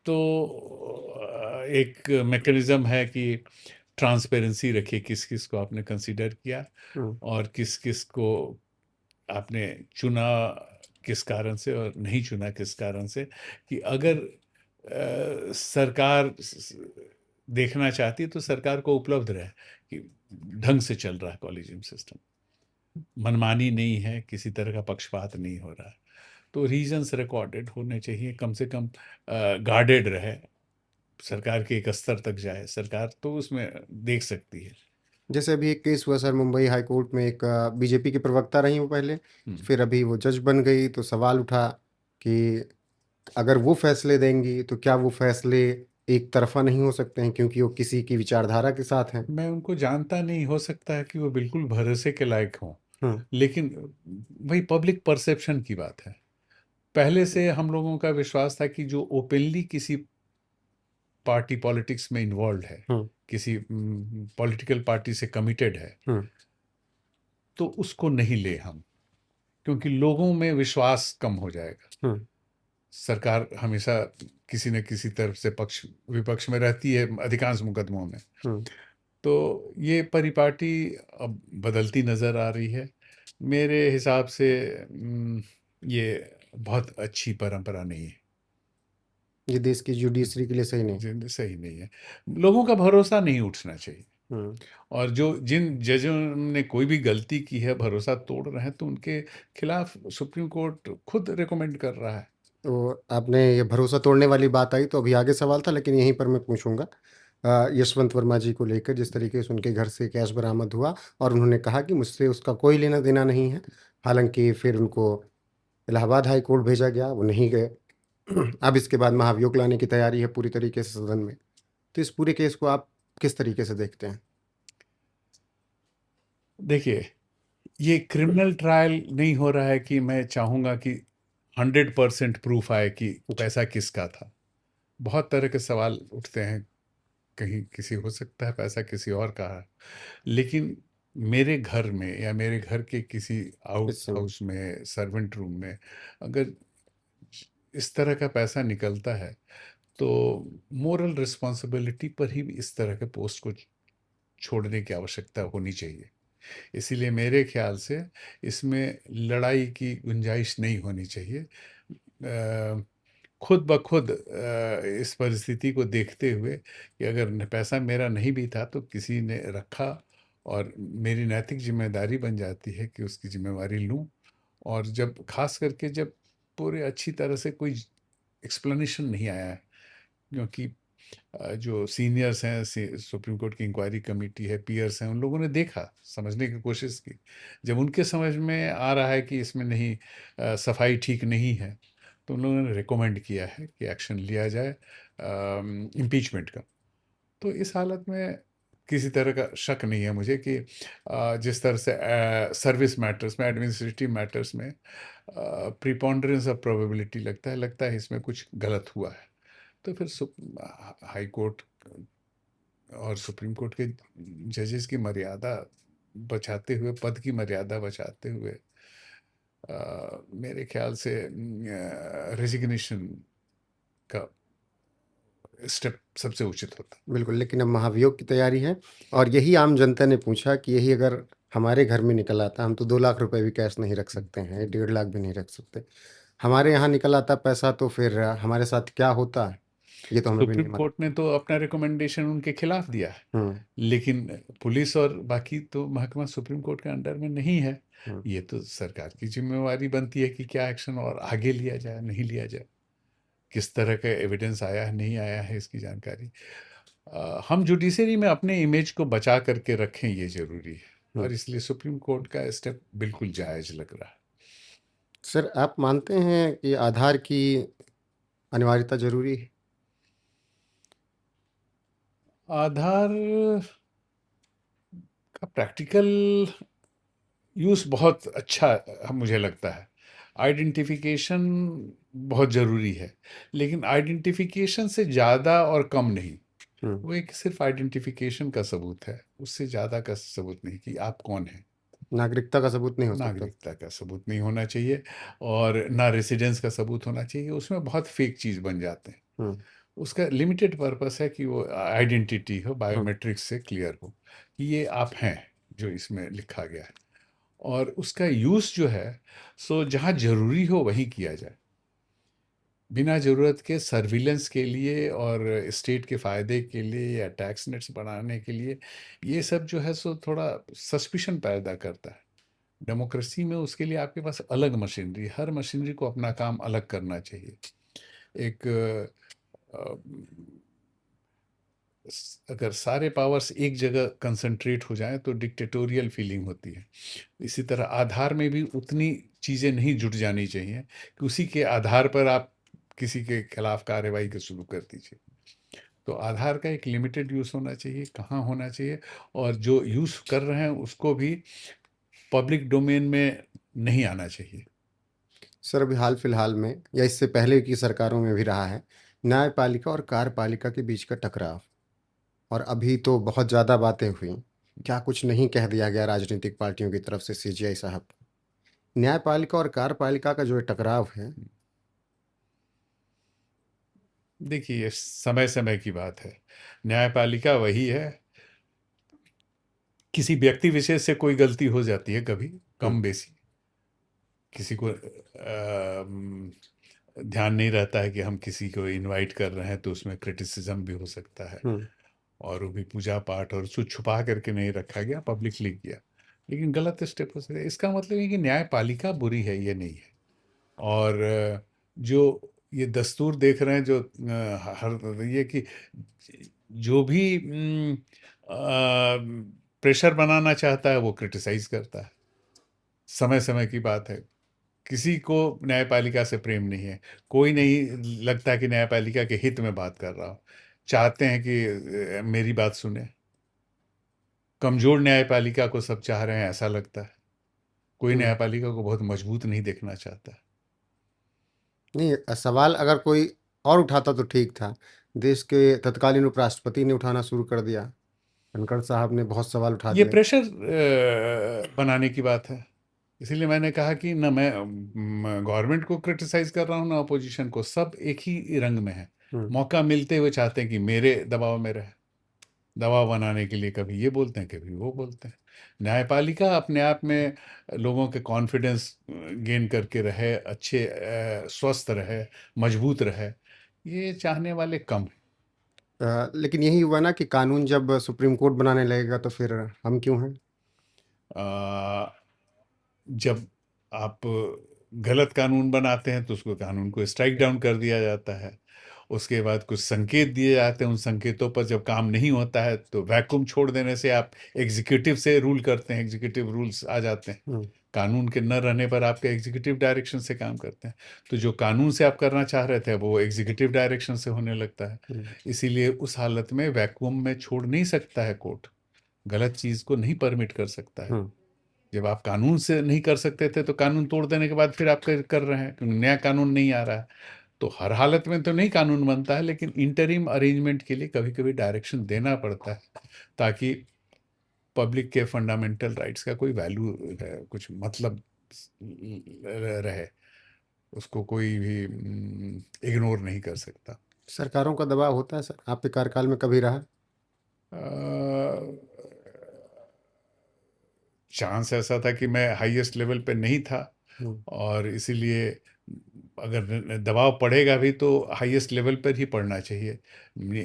S2: तो एक मैकेनिज्म है कि ट्रांसपेरेंसी रखिए, किस किस को आपने कंसीडर किया
S1: हम्म,
S2: और किस किस को आपने चुना किस कारण से और नहीं चुना किस कारण से। कि अगर सरकार देखना चाहती है तो सरकार को उपलब्ध रहे कि ढंग से चल रहा है कॉलेजियम सिस्टम, मनमानी नहीं है, किसी तरह का पक्षपात नहीं हो रहा है। तो रीजंस रिकॉर्डेड होने चाहिए, कम से कम गार्डेड रहे, सरकार के एक स्तर तक जाए सरकार तो उसमें देख सकती है।
S1: जैसे अभी एक केस हुआ सर मुंबई हाई कोर्ट में, एक बीजेपी की प्रवक्ता रही वो पहले,
S2: हम्म,
S1: फिर अभी वो जज बन गई, तो सवाल उठा कि अगर वो फैसले देंगी तो क्या वो फैसले एक तरफा नहीं हो सकते हैं, क्योंकि वो किसी की विचारधारा के साथ हैं।
S2: मैं उनको जानता नहीं, हो सकता है कि वो बिल्कुल भरोसे के लायक हों,
S1: हम्म।
S2: लेकिन वही पब्लिक परसेप्शन की बात है। पहले से हम लोगों का विश्वास था कि जो ओपनली किसी पार्टी पॉलिटिक्स में इन्वॉल्व है,
S1: हम्म।
S2: किसी पॉलिटिकल पार्टी से कमिटेड है,
S1: हम्म।
S2: तो उसको नहीं ले हम, क्योंकि लोगों में विश्वास कम हो जाएगा।
S1: हम्म।
S2: सरकार हमेशा किसी न किसी तरफ से पक्ष विपक्ष में रहती है अधिकांश मुकदमों में।
S1: हम्म।
S2: तो ये परिपाटी अब बदलती नज़र आ रही है। मेरे हिसाब से ये बहुत अच्छी परंपरा नहीं है,
S1: ये देश की जुडिशरी के लिए सही नहीं।
S2: सही नहीं है। लोगों का भरोसा नहीं उठना चाहिए।
S1: हम्म।
S2: और जो जिन जजों ने कोई भी गलती की है, भरोसा तोड़ रहे हैं, तो उनके खिलाफ सुप्रीम कोर्ट खुद रिकमेंड कर रहा है।
S1: तो आपने ये भरोसा तोड़ने वाली बात आई, तो अभी आगे सवाल था लेकिन यहीं पर मैं पूछूंगा। यशवंत वर्मा जी को लेकर, जिस तरीके से उनके घर से कैश बरामद हुआ और उन्होंने कहा कि मुझसे उसका कोई लेना देना नहीं है, हालांकि फिर उनको इलाहाबाद हाई कोर्ट भेजा गया, वो नहीं गए। अब इसके बाद महाभियोग लाने की तैयारी है पूरी तरीके से सदन में। तो इस पूरे केस को आप किस तरीके से देखते हैं?
S2: देखिए, ये क्रिमिनल ट्रायल नहीं हो रहा है कि मैं चाहूँगा कि 100% प्रूफ आए कि
S1: जी।
S2: पैसा किसका था। बहुत तरह के सवाल उठते हैं, कहीं किसी हो सकता है पैसा किसी और का है, लेकिन मेरे घर में या मेरे घर के किसी आउट
S1: इस समय।
S2: हाउस में सर्वेंट रूम में अगर इस तरह का पैसा निकलता है, तो मोरल रिस्पॉन्सिबिलिटी पर ही इस तरह के पोस्ट को छोड़ने की आवश्यकता होनी चाहिए। इसीलिए मेरे ख्याल से इसमें लड़ाई की गुंजाइश नहीं होनी चाहिए। खुद ब खुद इस परिस्थिति को देखते हुए कि अगर पैसा मेरा नहीं भी था तो किसी ने रखा, और मेरी नैतिक जिम्मेदारी बन जाती है कि उसकी जिम्मेवारी लूं। और जब खास करके जब पूरे अच्छी तरह से कोई एक्सप्लेनेशन नहीं आया है, क्योंकि जो सीनियर्स हैं, सुप्रीम कोर्ट की इंक्वायरी कमेटी है, पीयर्स हैं, उन लोगों ने देखा, समझने की कोशिश की। जब उनके समझ में आ रहा है कि इसमें नहीं, सफाई ठीक नहीं है, तो उन लोगों ने रिकमेंड किया है कि एक्शन लिया जाए इम्पीचमेंट का। तो इस हालत में किसी तरह का शक नहीं है मुझे कि जिस तरह से सर्विस मैटर्स में, एडमिनिस्ट्रेटिव मैटर्स में प्रिपॉन्डरेंस ऑफ प्रोबेबिलिटी लगता है इसमें कुछ गलत हुआ है, तो फिर हाई कोर्ट और सुप्रीम कोर्ट के जजेस की मर्यादा बचाते हुए, पद की मर्यादा बचाते हुए, मेरे ख्याल से रेजिग्नेशन का स्टेप सबसे उचित होता।
S1: बिल्कुल, लेकिन अब महाभियोग की तैयारी है, और यही आम जनता ने पूछा कि यही अगर हमारे घर में निकल आता, हम तो 2 लाख रुपए भी कैश नहीं रख सकते हैं, 1.5 लाख भी नहीं रख सकते। हमारे यहाँ निकल आता पैसा, तो फिर हमारे साथ क्या होता है, ये तो हमें भी
S2: सुप्रीम
S1: नहीं मालूम।
S2: कोर्ट ने तो अपना रिकमेंडेशन उनके खिलाफ दिया है,
S1: हम्म।
S2: लेकिन पुलिस और बाकी तो महकमा सुप्रीम कोर्ट के अंडर में नहीं है।
S1: हम्म।
S2: ये तो सरकार की जिम्मेवारी बनती है कि क्या एक्शन और आगे लिया जाए, नहीं लिया जाए, किस तरह का एविडेंस आया है, नहीं आया है, इसकी जानकारी। हम जुडिशरी में अपने इमेज को बचा करके रखें, ये जरूरी है,
S1: हम्म।
S2: और इसलिए सुप्रीम कोर्ट का स्टेप बिल्कुल जायज लग रहा है।
S1: सर, आप मानते हैं कि आधार की अनिवार्यता जरूरी है?
S2: आधार का प्रैक्टिकल यूज़ बहुत अच्छा मुझे लगता है। आइडेंटिफिकेशन बहुत ज़रूरी है, लेकिन आइडेंटिफिकेशन से ज़्यादा और कम नहीं।
S1: हम्म।
S2: वो एक सिर्फ आइडेंटिफिकेशन का सबूत है, उससे ज़्यादा का सबूत नहीं कि आप कौन हैं।
S1: नागरिकता का सबूत नहीं हो सकता?
S2: नागरिकता का सबूत नहीं होना चाहिए, और ना रेसिडेंस का सबूत होना चाहिए। उसमें बहुत फेक चीज़ बन जाते हैं।
S1: हम्म।
S2: उसका लिमिटेड पर्पस है कि वो आइडेंटिटी हो,
S1: हम्म।
S2: बायोमेट्रिक्स से क्लियर हो कि ये आप हैं जो इसमें लिखा गया है। और उसका यूज़ जो है, सो जहाँ ज़रूरी हो वहीं किया जाए, बिना ज़रूरत के सर्विलेंस के लिए और स्टेट के फ़ायदे के लिए या टैक्स नेट्स बढ़ाने के लिए। ये सब जो है सो थोड़ा सस्पिशन पैदा करता है। डेमोक्रेसी में उसके लिए आपके पास अलग मशीनरी, हर मशीनरी को अपना काम अलग करना चाहिए। एक अगर सारे पावर्स एक जगह कंसंट्रेट हो जाएं तो डिक्टेटोरियल फीलिंग होती है। इसी तरह आधार में भी उतनी चीज़ें नहीं जुट जानी चाहिए कि उसी के आधार पर आप किसी के खिलाफ कार्रवाई को शुरू कर दीजिए। तो आधार का एक लिमिटेड यूज़ होना चाहिए, कहाँ होना चाहिए, और जो यूज़ कर रहे हैं उसको भी पब्लिक डोमेन में नहीं आना चाहिए।
S1: सर, अभी हाल फिलहाल में या इससे पहले की सरकारों में भी रहा है न्यायपालिका और कार्यपालिका के बीच का टकराव, और अभी तो बहुत ज़्यादा बातें हुई। क्या कुछ नहीं कह दिया गया राजनीतिक पार्टियों की तरफ से सीजीआई साहब को? न्यायपालिका और कार्यपालिका का जो ये टकराव है।
S2: देखिए, ये समय समय की बात है। न्यायपालिका वही है, किसी व्यक्ति विशेष से कोई गलती हो जाती है कभी,
S1: हम्म।
S2: कम बेसी, किसी को ध्यान नहीं रहता है कि हम किसी को इनवाइट कर रहे हैं तो उसमें क्रिटिसिज्म भी हो सकता है,
S1: हम्म।
S2: और वो भी पूजा पाठ, और उसको छुपा करके नहीं रखा गया, पब्लिकली किया, लेकिन गलत स्टेप हो सकता है। इसका मतलब है कि न्यायपालिका बुरी है, ये नहीं है। और जो ये दस्तूर देख रहे हैं, जो हर ये कि जो भी प्रेशर बनाना चाहता है वो क्रिटिसाइज करता है। समय समय की बात है, किसी को न्यायपालिका से प्रेम नहीं है, कोई नहीं लगता कि न्यायपालिका के हित में बात कर रहा हो, चाहते हैं कि मेरी बात सुने। कमजोर न्यायपालिका को सब चाह रहे हैं, ऐसा लगता है। कोई
S1: हम्म।
S2: न्यायपालिका को बहुत मजबूत नहीं देखना चाहता।
S1: नहीं, सवाल अगर कोई और उठाता तो ठीक था। देश के तत्कालीन उपराष्ट्रपति ने उठाना शुरू कर दिया। धनखड़ साहब ने बहुत सवाल उठा
S2: ये
S1: दिए।
S2: प्रेशर बनाने की बात है। इसीलिए मैंने कहा कि ना मैं गवर्नमेंट को क्रिटिसाइज कर रहा हूँ, ना अपोजिशन को, सब एक ही रंग में है।
S1: हम्म।
S2: मौका मिलते हुए चाहते हैं कि मेरे दबाव में रहे, दबाव बनाने के लिए कभी ये बोलते हैं, कभी वो बोलते हैं। न्यायपालिका अपने आप में लोगों के कॉन्फिडेंस गेन करके रहे, अच्छे स्वस्थ रहे, मजबूत रहे, ये चाहने वाले कम हैं।
S1: लेकिन यही हुआ ना कि कानून जब सुप्रीम कोर्ट बनाने लगेगा तो फिर हम क्यों हैं?
S2: अ, जब आप गलत कानून बनाते हैं तो उसको, कानून को स्ट्राइक डाउन कर दिया जाता है। उसके बाद कुछ संकेत दिए जाते हैं, उन संकेतों पर जब काम नहीं होता है तो वैक्यूम छोड़ देने से आप एग्जीक्यूटिव से रूल करते हैं, एग्जीक्यूटिव रूल्स आ जाते हैं।
S1: हम्म।
S2: कानून के न रहने पर आपके एग्जीक्यूटिव डायरेक्शन से काम करते हैं। तो जो कानून से आप करना चाह रहे थे वो एग्जीक्यूटिव डायरेक्शन से होने लगता है।
S1: हम्म।
S2: इसीलिए उस हालत में वैक्यूम में छोड़ नहीं सकता है कोर्ट, गलत चीज़ को नहीं परमिट कर सकता है।
S1: हम्म।
S2: जब आप कानून से नहीं कर सकते थे तो कानून तोड़ देने के बाद फिर आप कर रहे हैं, क्योंकि नया कानून नहीं आ रहा है। तो हर हालत में तो नहीं कानून बनता है, लेकिन इंटरिम अरेंजमेंट के लिए कभी कभी डायरेक्शन देना पड़ता है, ताकि पब्लिक के फंडामेंटल राइट्स का कोई वैल्यू कुछ मतलब रहे, उसको कोई भी इग्नोर नहीं कर सकता।
S1: सरकारों का दबाव होता है सर, आपके कार्यकाल में कभी रहा?
S2: चांस ऐसा था कि मैं हाईएस्ट लेवल पे नहीं था,
S1: हम्म।
S2: और इसीलिए अगर दबाव पड़ेगा भी तो हाईएस्ट लेवल पर ही पड़ना चाहिए।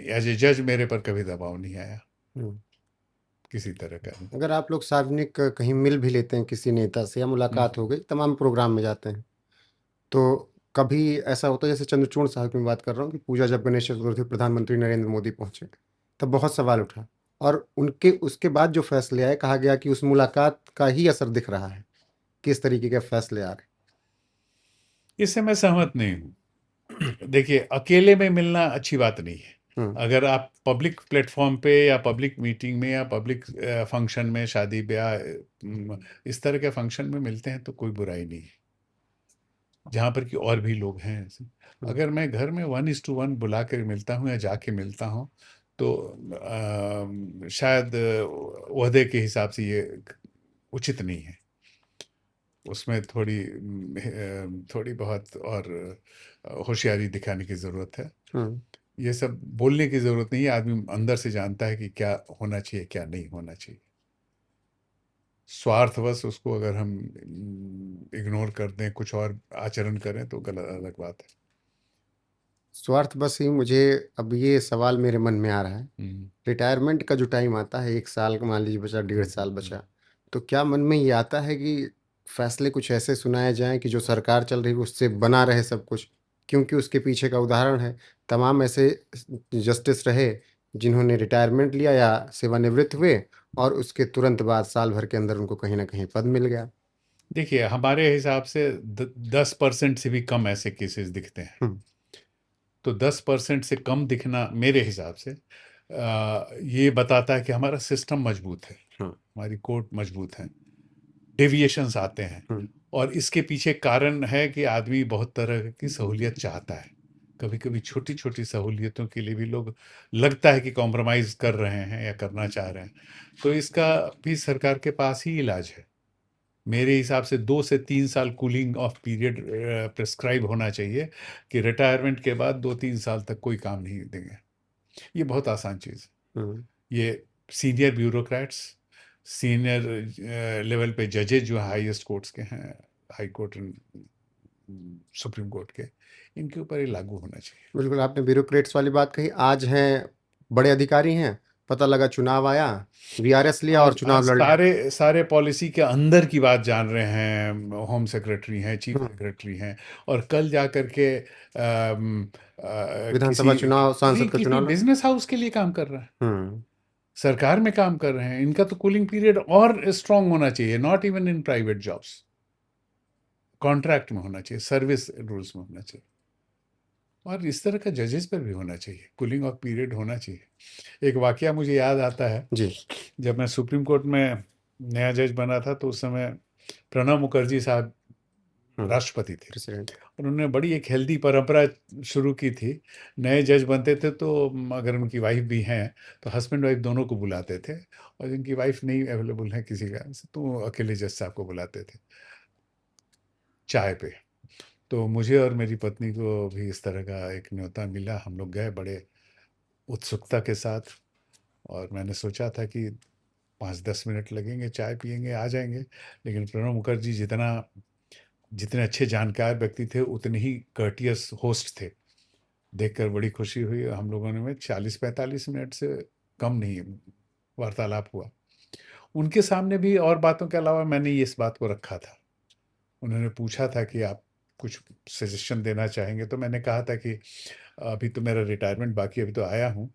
S2: एज ए जज मेरे पर कभी दबाव नहीं आया,
S1: हम्म।
S2: किसी तरह का नहीं।
S1: अगर आप लोग सार्वजनिक कहीं मिल भी लेते हैं किसी नेता से या मुलाकात हो
S2: हम्म।
S1: गई, तमाम प्रोग्राम में जाते हैं, तो कभी ऐसा होता है, जैसे चंद्रचूड़ साहब की मैं बात कर रहा हूँ, कि पूजा जब गणेश चतुर्थी प्रधानमंत्री नरेंद्र मोदी पहुंचे तब बहुत सवाल उठा, और उनके उसके बाद जो फैसले आए कहा गया कि उस मुलाकात का ही असर दिख रहा है। किस तरीके के फैसले आ रहे
S2: इससे मैं सहमत नहीं हूँ। देखिए, अकेले में मिलना अच्छी बात नहीं है।
S1: हैं? हम्म।
S2: अगर आप पब्लिक प्लेटफॉर्म पे या पब्लिक मीटिंग में या पब्लिक फंक्शन में, शादी ब्याह, इस तरह के फंक्शन में मिलते हैं तो कोई बुराई नहीं है, जहाँ पर कि और भी लोग हैं ऐसे।
S1: हम्म।
S2: अगर मैं घर में 1:1 बुला कर मिलता हूँ या जाके मिलता हूँ तो शायद ओहदे के हिसाब से ये उचित नहीं है। उसमें थोड़ी बहुत और होशियारी दिखाने की ज़रूरत है।
S1: हम्म।
S2: ये सब बोलने की ज़रूरत नहीं है, आदमी अंदर से जानता है कि क्या होना चाहिए, क्या नहीं होना चाहिए। स्वार्थवश उसको अगर हम इग्नोर कर दें, कुछ और आचरण करें तो गलत, अलग बात है।
S1: स्वार्थ बस ही मुझे, अब ये सवाल मेरे मन में आ रहा है।
S2: हम्म।
S1: रिटायरमेंट का जो टाइम आता है, 1 साल का मान लीजिए बचा, 1.5 साल
S2: हम्म।
S1: बचा, तो क्या मन में ये आता है कि फैसले कुछ ऐसे सुनाए जाएं कि जो सरकार चल रही है उससे बना रहे सब कुछ? क्योंकि उसके पीछे का उदाहरण है, तमाम ऐसे जस्टिस रहे जिन्होंने रिटायरमेंट लिया या सेवानिवृत्त हुए और उसके तुरंत बाद साल भर के अंदर उनको कहीं ना कहीं पद मिल गया।
S2: देखिए, हमारे हिसाब से 10% से भी कम ऐसे केसेस दिखते हैं।
S1: हम्म,
S2: तो 10% से कम दिखना मेरे हिसाब से ये बताता है कि हमारा सिस्टम मजबूत है,
S1: हम्म,
S2: हमारी कोर्ट मजबूत है, डेविएशंस आते हैं।
S1: हम्म,
S2: और इसके पीछे कारण है कि आदमी बहुत तरह की सहूलियत चाहता है। कभी कभी छोटी छोटी सहूलियतों के लिए भी लोग लगता है कि कॉम्प्रोमाइज़ कर रहे हैं या करना चाह रहे हैं। तो इसका भी सरकार के पास ही इलाज है। मेरे हिसाब से 2 से 3 साल कूलिंग ऑफ पीरियड प्रिस्क्राइब होना चाहिए, कि रिटायरमेंट के बाद 2-3 साल तक कोई काम नहीं देंगे। ये बहुत आसान चीज़ है।
S1: हम्म।
S2: ये सीनियर ब्यूरोक्रेट्स, सीनियर लेवल पे जजेज जो हाईएस्ट कोर्ट्स के हैं, high court and supreme court के, इनके ऊपर ये लागू होना चाहिए।
S1: बिल्कुल, आपने ब्यूरोक्रेट्स वाली बात कही। आज हैं बड़े अधिकारी हैं, पता लगा चुनाव आया, वीआरएस लिया और
S2: आज
S1: चुनाव लड़ लिया।
S2: सारे सारे पॉलिसी के अंदर की बात जान रहे हैं, होम सेक्रेटरी हैं, चीफ
S1: हम्म,
S2: सेक्रेटरी हैं, और कल जा करके
S1: विधानसभा
S2: किसी
S1: चुनाव,
S2: नहीं,
S1: सांसद का
S2: किसी
S1: चुनाव लड़।
S2: बिजनेस हाउस के लिए काम कर रहा है,
S1: हम्म,
S2: सरकार में काम कर रहे हैं। इनका तो कूलिंग पीरियड और स्ट्रांग होना चाहिए, not even in private jobs, contract में होना चाहिए, सर्विस रूल्स में होना चाहिए। और इस तरह का जजेस पर भी होना चाहिए, कूलिंग ऑफ पीरियड होना चाहिए। एक वाकया मुझे याद आता है,
S1: जी।
S2: जब मैं सुप्रीम कोर्ट में नया जज बना था, तो उस समय प्रणब मुखर्जी साहब
S1: हम्म,
S2: राष्ट्रपति थे।
S1: प्रेसिडेंट।
S2: उन्होंने बड़ी एक हेल्दी परंपरा शुरू की थी। नए जज बनते थे तो अगर उनकी वाइफ भी हैं तो हस्बैंड वाइफ दोनों को बुलाते थे, और जिनकी वाइफ नहीं अवेलेबल है किसी कारण से, तो अकेले जज साहब को बुलाते थे चाय पे। तो मुझे और मेरी पत्नी को भी इस तरह का एक न्योता मिला। हम लोग गए बड़े उत्सुकता के साथ, और मैंने सोचा था कि 5-10 मिनट लगेंगे, चाय पियेंगे, आ जाएंगे। लेकिन प्रणब मुखर्जी जितने अच्छे जानकार व्यक्ति थे, उतने ही कर्टियस होस्ट थे। देखकर बड़ी खुशी हुई। हम लोगों ने में 40-45 मिनट से कम नहीं वार्तालाप हुआ। उनके सामने भी और बातों के अलावा मैंने ये इस बात को रखा था। उन्होंने पूछा था कि आप कुछ सजेशन देना चाहेंगे, तो मैंने कहा था कि अभी तो मेरा रिटायरमेंट बाकी, अभी तो आया हूँ,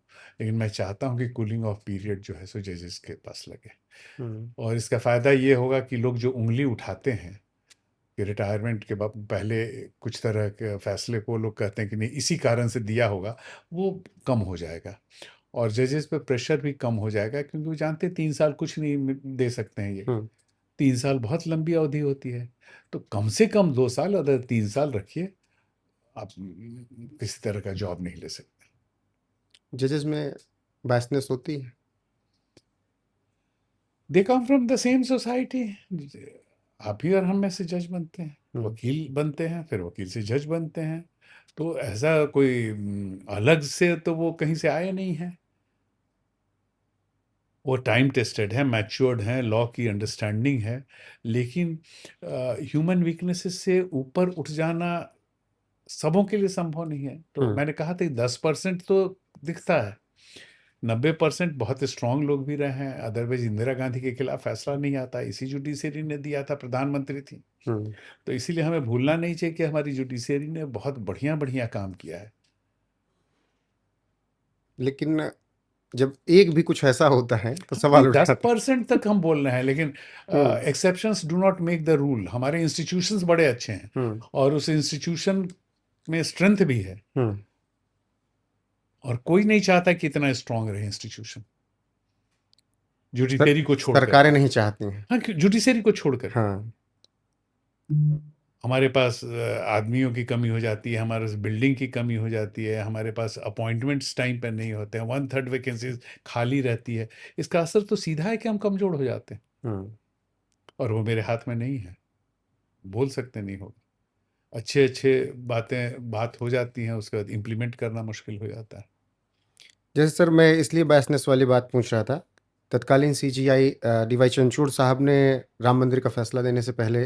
S2: लेकिन मैं चाहता हूँ कि कूलिंग ऑफ पीरियड जो है सो जजेस के पास लगे।
S1: हम्म,
S2: और इसका फ़ायदा ये होगा कि लोग जो उंगली उठाते हैं कि रिटायरमेंट के बाद पहले कुछ तरह के फैसले को लोग कहते हैं कि नहीं इसी कारण से दिया होगा, वो कम हो जाएगा। और जजेस पे प्रेशर भी कम हो जाएगा, क्योंकि वो जानते हैं 3 साल कुछ नहीं दे सकते हैं ये।
S1: हम्म।
S2: 3 साल बहुत लंबी अवधि होती है। तो कम से कम 2 साल, अगर 3 साल रखिए, आप किसी तरह का जॉब नहीं ले सकते।
S1: जजेस में बायसनेस होती है।
S2: They come from the same society. आप ही और हम में से जज बनते हैं,
S1: हम्म,
S2: वकील बनते हैं, फिर वकील से जज बनते हैं। तो ऐसा कोई अलग से तो वो कहीं से आए नहीं है। वो टाइम टेस्टेड है, मैच्योर्ड हैं, लॉ की अंडरस्टैंडिंग है। लेकिन ह्यूमन वीकनेसेस से ऊपर उठ जाना सबों के लिए संभव नहीं है। तो
S1: हम्म।
S2: मैंने कहा था 10% तो दिखता है, 90% बहुत स्ट्रांग लोग भी रहे हैं। अदरवाइज इंदिरा गांधी के खिलाफ फैसला नहीं आता, इसी जुडिशरी ने दिया था, प्रधानमंत्री थी।
S1: हम्म।
S2: तो इसीलिए हमें भूलना नहीं चाहिए कि हमारी जुडिशरी ने बहुत बढ़िया बढ़िया काम किया है।
S1: लेकिन जब एक भी कुछ ऐसा होता है तो
S2: नहीं,
S1: सवाल
S2: दस
S1: उठाते
S2: परसेंट तक हम बोल रहे हैं, लेकिन
S1: हैं।
S2: Exceptions do not make the rule. हमारे इंस्टीट्यूशंस बड़े अच्छे हैं,
S1: हम्म,
S2: और उस इंस्टीट्यूशन में स्ट्रेंथ भी है,
S1: हम्म।
S2: और कोई नहीं चाहता कि इतना स्ट्रांग रहे इंस्टीट्यूशन,
S1: सर,
S2: जुडिशरी को छोड़कर।
S1: सरकारें नहीं चाहती हैं।
S2: हाँ, जुडिशरी को छोड़कर।
S1: हाँ।
S2: हमारे पास आदमियों की कमी हो जाती है, हमारे पास बिल्डिंग की कमी हो जाती है, हमारे पास अपॉइंटमेंट्स टाइम पर नहीं होते हैं, 1/3 वैकेंसीज खाली रहती है। इसका असर तो सीधा है कि हम कमज़ोर हो जाते हैं।
S1: हम्म।
S2: और वो मेरे हाथ में नहीं है, बोल सकते नहीं होगा। अच्छे अच्छे बात हो जाती हैं, उसके बाद इम्प्लीमेंट करना मुश्किल हो जाता है।
S1: जैसे सर, मैं इसलिए बायसनेस वाली बात पूछ रहा था। तत्कालीन सीजीआई डीवाई चंद्रचूड़ साहब ने राम मंदिर का फैसला देने से पहले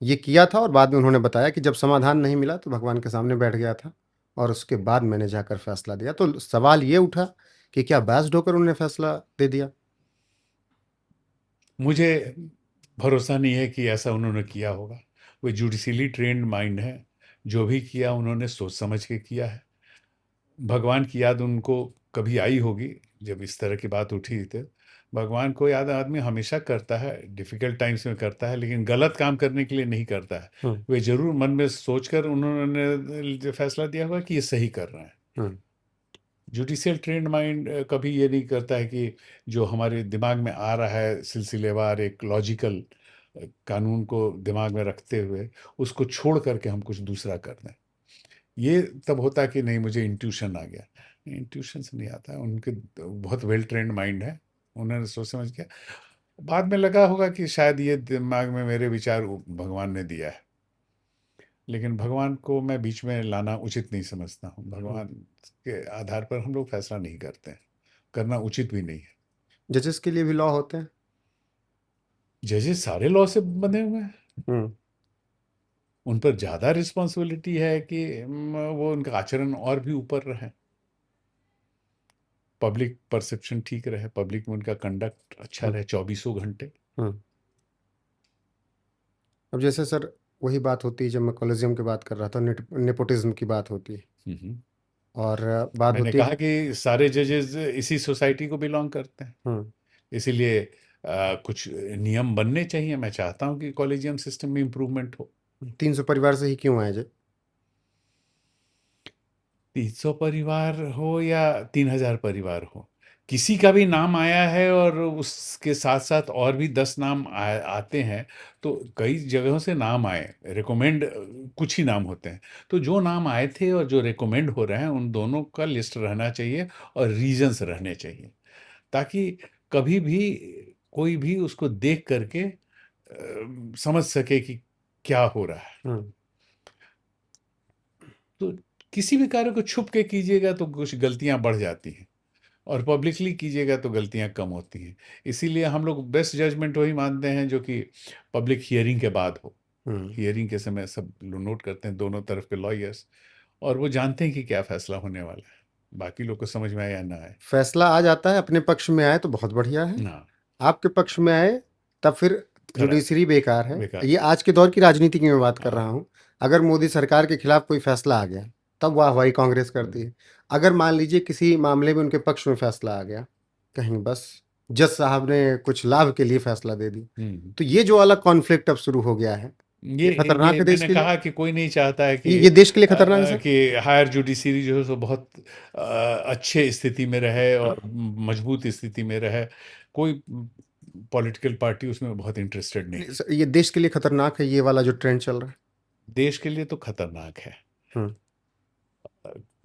S1: ये किया था, और बाद में उन्होंने बताया कि जब समाधान नहीं मिला तो भगवान के सामने बैठ गया था, और उसके बाद मैंने जाकर फैसला दिया। तो सवाल ये उठा कि क्या बैस्ड होकर उन्होंने फैसला दे दिया।
S2: मुझे भरोसा नहीं है कि ऐसा उन्होंने किया होगा। वो जुडिशली ट्रेंड माइंड है, जो भी किया उन्होंने सोच समझ के किया है। भगवान की याद उनको कभी आई होगी जब इस तरह की बात उठी तो भगवान कोई आदमी हमेशा करता है, डिफिकल्ट टाइम्स में करता है, लेकिन गलत काम करने के लिए नहीं करता है।
S1: हम्म।
S2: वे जरूर मन में सोचकर उन्होंने जो फैसला दिया होगा कि ये सही कर रहे हैं।
S1: हम्म।
S2: जुडिशियल ट्रेंड माइंड कभी ये नहीं करता है कि जो हमारे दिमाग में आ रहा है सिलसिलेवार एक लॉजिकल कानून को दिमाग में रखते हुए उसको छोड़ करके हम कुछ दूसरा कर दें। ये तब होता है कि नहीं मुझे इंट्यूशन आ गया। इंट्यूशन से नहीं आता है, उनके बहुत वेल ट्रेंड माइंड है, उन्होंने सोच समझ के बाद में लगा होगा कि शायद ये दिमाग में मेरे विचार भगवान ने दिया है, लेकिन भगवान को मैं बीच में लाना उचित नहीं समझता हूँ। भगवान के आधार पर हम लोग फैसला नहीं करते हैं, करना उचित भी नहीं है।
S1: जजेस के लिए भी लॉ होते हैं।
S2: जजेस सारे लॉ से बने हुए हैं,
S1: हम्म।
S2: उन पर ज़्यादा रिस्पॉन्सिबिलिटी है कि वो उनका आचरण और भी ऊपर रहे, पब्लिक परसेप्शन ठीक रहे, पब्लिक में उनका कंडक्ट अच्छा रहे 24 घंटे।
S1: हम्म। अब जैसे सर वही बात होती है, जब मैं कॉलेजियम की बात कर रहा था, नेपोटिज्म की बात होती है,
S2: हम्म।
S1: और बात
S2: मैंने
S1: होती है
S2: कहा कि सारे जजेस इसी सोसाइटी को बिलोंग करते हैं,
S1: हम्म।
S2: इसीलिए कुछ नियम बनने चाहिए। मैं चाहता हूं कि कॉलेजियम सिस्टम में इम्प्रूवमेंट हो।
S1: 300 परिवार से ही क्यों आए जे?
S2: 300 परिवार हो या 3000 परिवार हो, किसी का भी नाम आया है और उसके साथ साथ और भी 10 नाम आते हैं, तो कई जगहों से नाम आए, रिकमेंड कुछ ही नाम होते हैं, तो जो नाम आए थे और जो रिकमेंड हो रहे हैं उन दोनों का लिस्ट रहना चाहिए और रीजंस रहने चाहिए, ताकि कभी भी कोई भी उसको देख करके समझ सके कि क्या हो रहा है।
S1: हम्म।
S2: तो किसी भी कार्य को छुप के कीजिएगा तो कुछ गलतियां बढ़ जाती हैं, और पब्लिकली कीजिएगा तो गलतियां कम होती हैं। इसीलिए हम लोग बेस्ट जजमेंट वही मानते हैं जो कि पब्लिक हियरिंग के बाद हो।
S1: हम्म।
S2: हियरिंग के समय सब लोग नोट करते हैं, दोनों तरफ के लॉयर्स, और वो जानते हैं कि क्या फैसला होने वाला है, बाकी लोग को समझ में आए या ना आए।
S1: फैसला आ जाता है, अपने पक्ष में आए तो बहुत बढ़िया है,
S2: ना
S1: आपके पक्ष में आए तब फिर
S2: खराब,
S1: जुडिशरी बेकार है।
S2: बेकार।
S1: ये आज के दौर की राजनीति की मैं बात कर रहा
S2: हाँ।
S1: हूँ। अगर मोदी सरकार के खिलाफ कोई फैसला आ गया तब वाहवाही कांग्रेस करती है। अगर मान लीजिए किसी मामले में उनके पक्ष में फैसला आ गया, कहीं बस जज साहब ने कुछ लाभ के लिए फैसला दे दी, तो ये जो वाला कॉन्फ्लिक्ट अब शुरू हो गया है,
S2: ये
S1: ये खतरनाक
S2: ये
S1: है देश
S2: मैंने
S1: के लिए।
S2: कहा कि कोई नहीं चाहता है
S1: ये देश के लिए
S2: अ,
S1: खतरनाक है सर।
S2: कि हायर जुडिशरी जो है सो बहुत अच्छे स्थिति में रहे और मजबूत स्थिति में रहे। कोई पॉलिटिकल पार्टी उसमें बहुत इंटरेस्टेड नहीं है।
S1: ये देश के लिए खतरनाक है, ये वाला जो ट्रेंड चल रहा है।
S2: देश के लिए तो खतरनाक है।
S1: हम्म।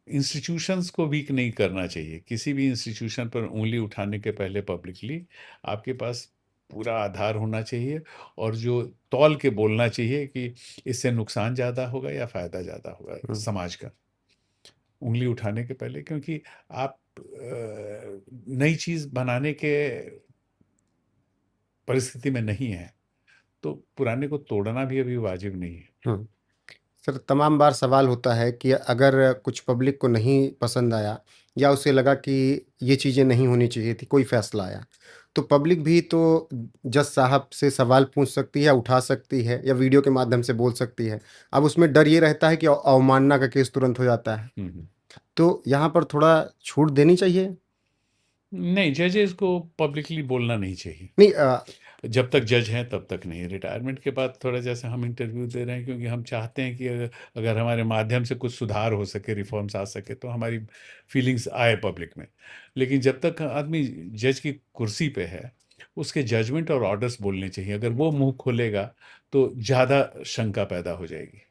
S2: इंस्टीट्यूशंस को वीक नहीं करना चाहिए। किसी भी इंस्टीट्यूशन पर उंगली उठाने के पहले पब्लिकली आपके पास पूरा आधार होना चाहिए, और जो तौल के बोलना चाहिए कि इससे नुकसान ज़्यादा होगा या फ़ायदा ज़्यादा होगा
S1: हम्म।
S2: समाज का, उंगली उठाने के पहले। क्योंकि आप नई चीज़ बनाने के परिस्थिति में नहीं है, तो पुराने को तोड़ना भी अभी वाजिब नहीं है।
S1: हम्म। सर तमाम बार सवाल होता है कि अगर कुछ पब्लिक को नहीं पसंद आया या उसे लगा कि ये चीज़ें नहीं होनी चाहिए थी, कोई फैसला आया, तो पब्लिक भी तो जज साहब से सवाल पूछ सकती है, उठा सकती है, या वीडियो के माध्यम से बोल सकती है। अब उसमें डर ये रहता है कि अवमानना का केस तुरंत हो जाता है,
S2: हम्म।
S1: तो यहाँ पर थोड़ा छूट देनी चाहिए।
S2: नहीं, जजेस को पब्लिकली बोलना नहीं चाहिए।
S1: नहीं
S2: जब तक जज हैं तब तक नहीं। रिटायरमेंट के बाद थोड़ा, जैसे हम इंटरव्यू दे रहे हैं, क्योंकि हम चाहते हैं कि अगर हमारे माध्यम से कुछ सुधार हो सके, रिफॉर्म्स आ सके, तो हमारी फीलिंग्स आए पब्लिक में। लेकिन जब तक आदमी जज की कुर्सी पे है, उसके जजमेंट और ऑर्डर्स बोलने चाहिए। अगर वो मुंह खोलेगा तो ज़्यादा शंका पैदा हो जाएगी।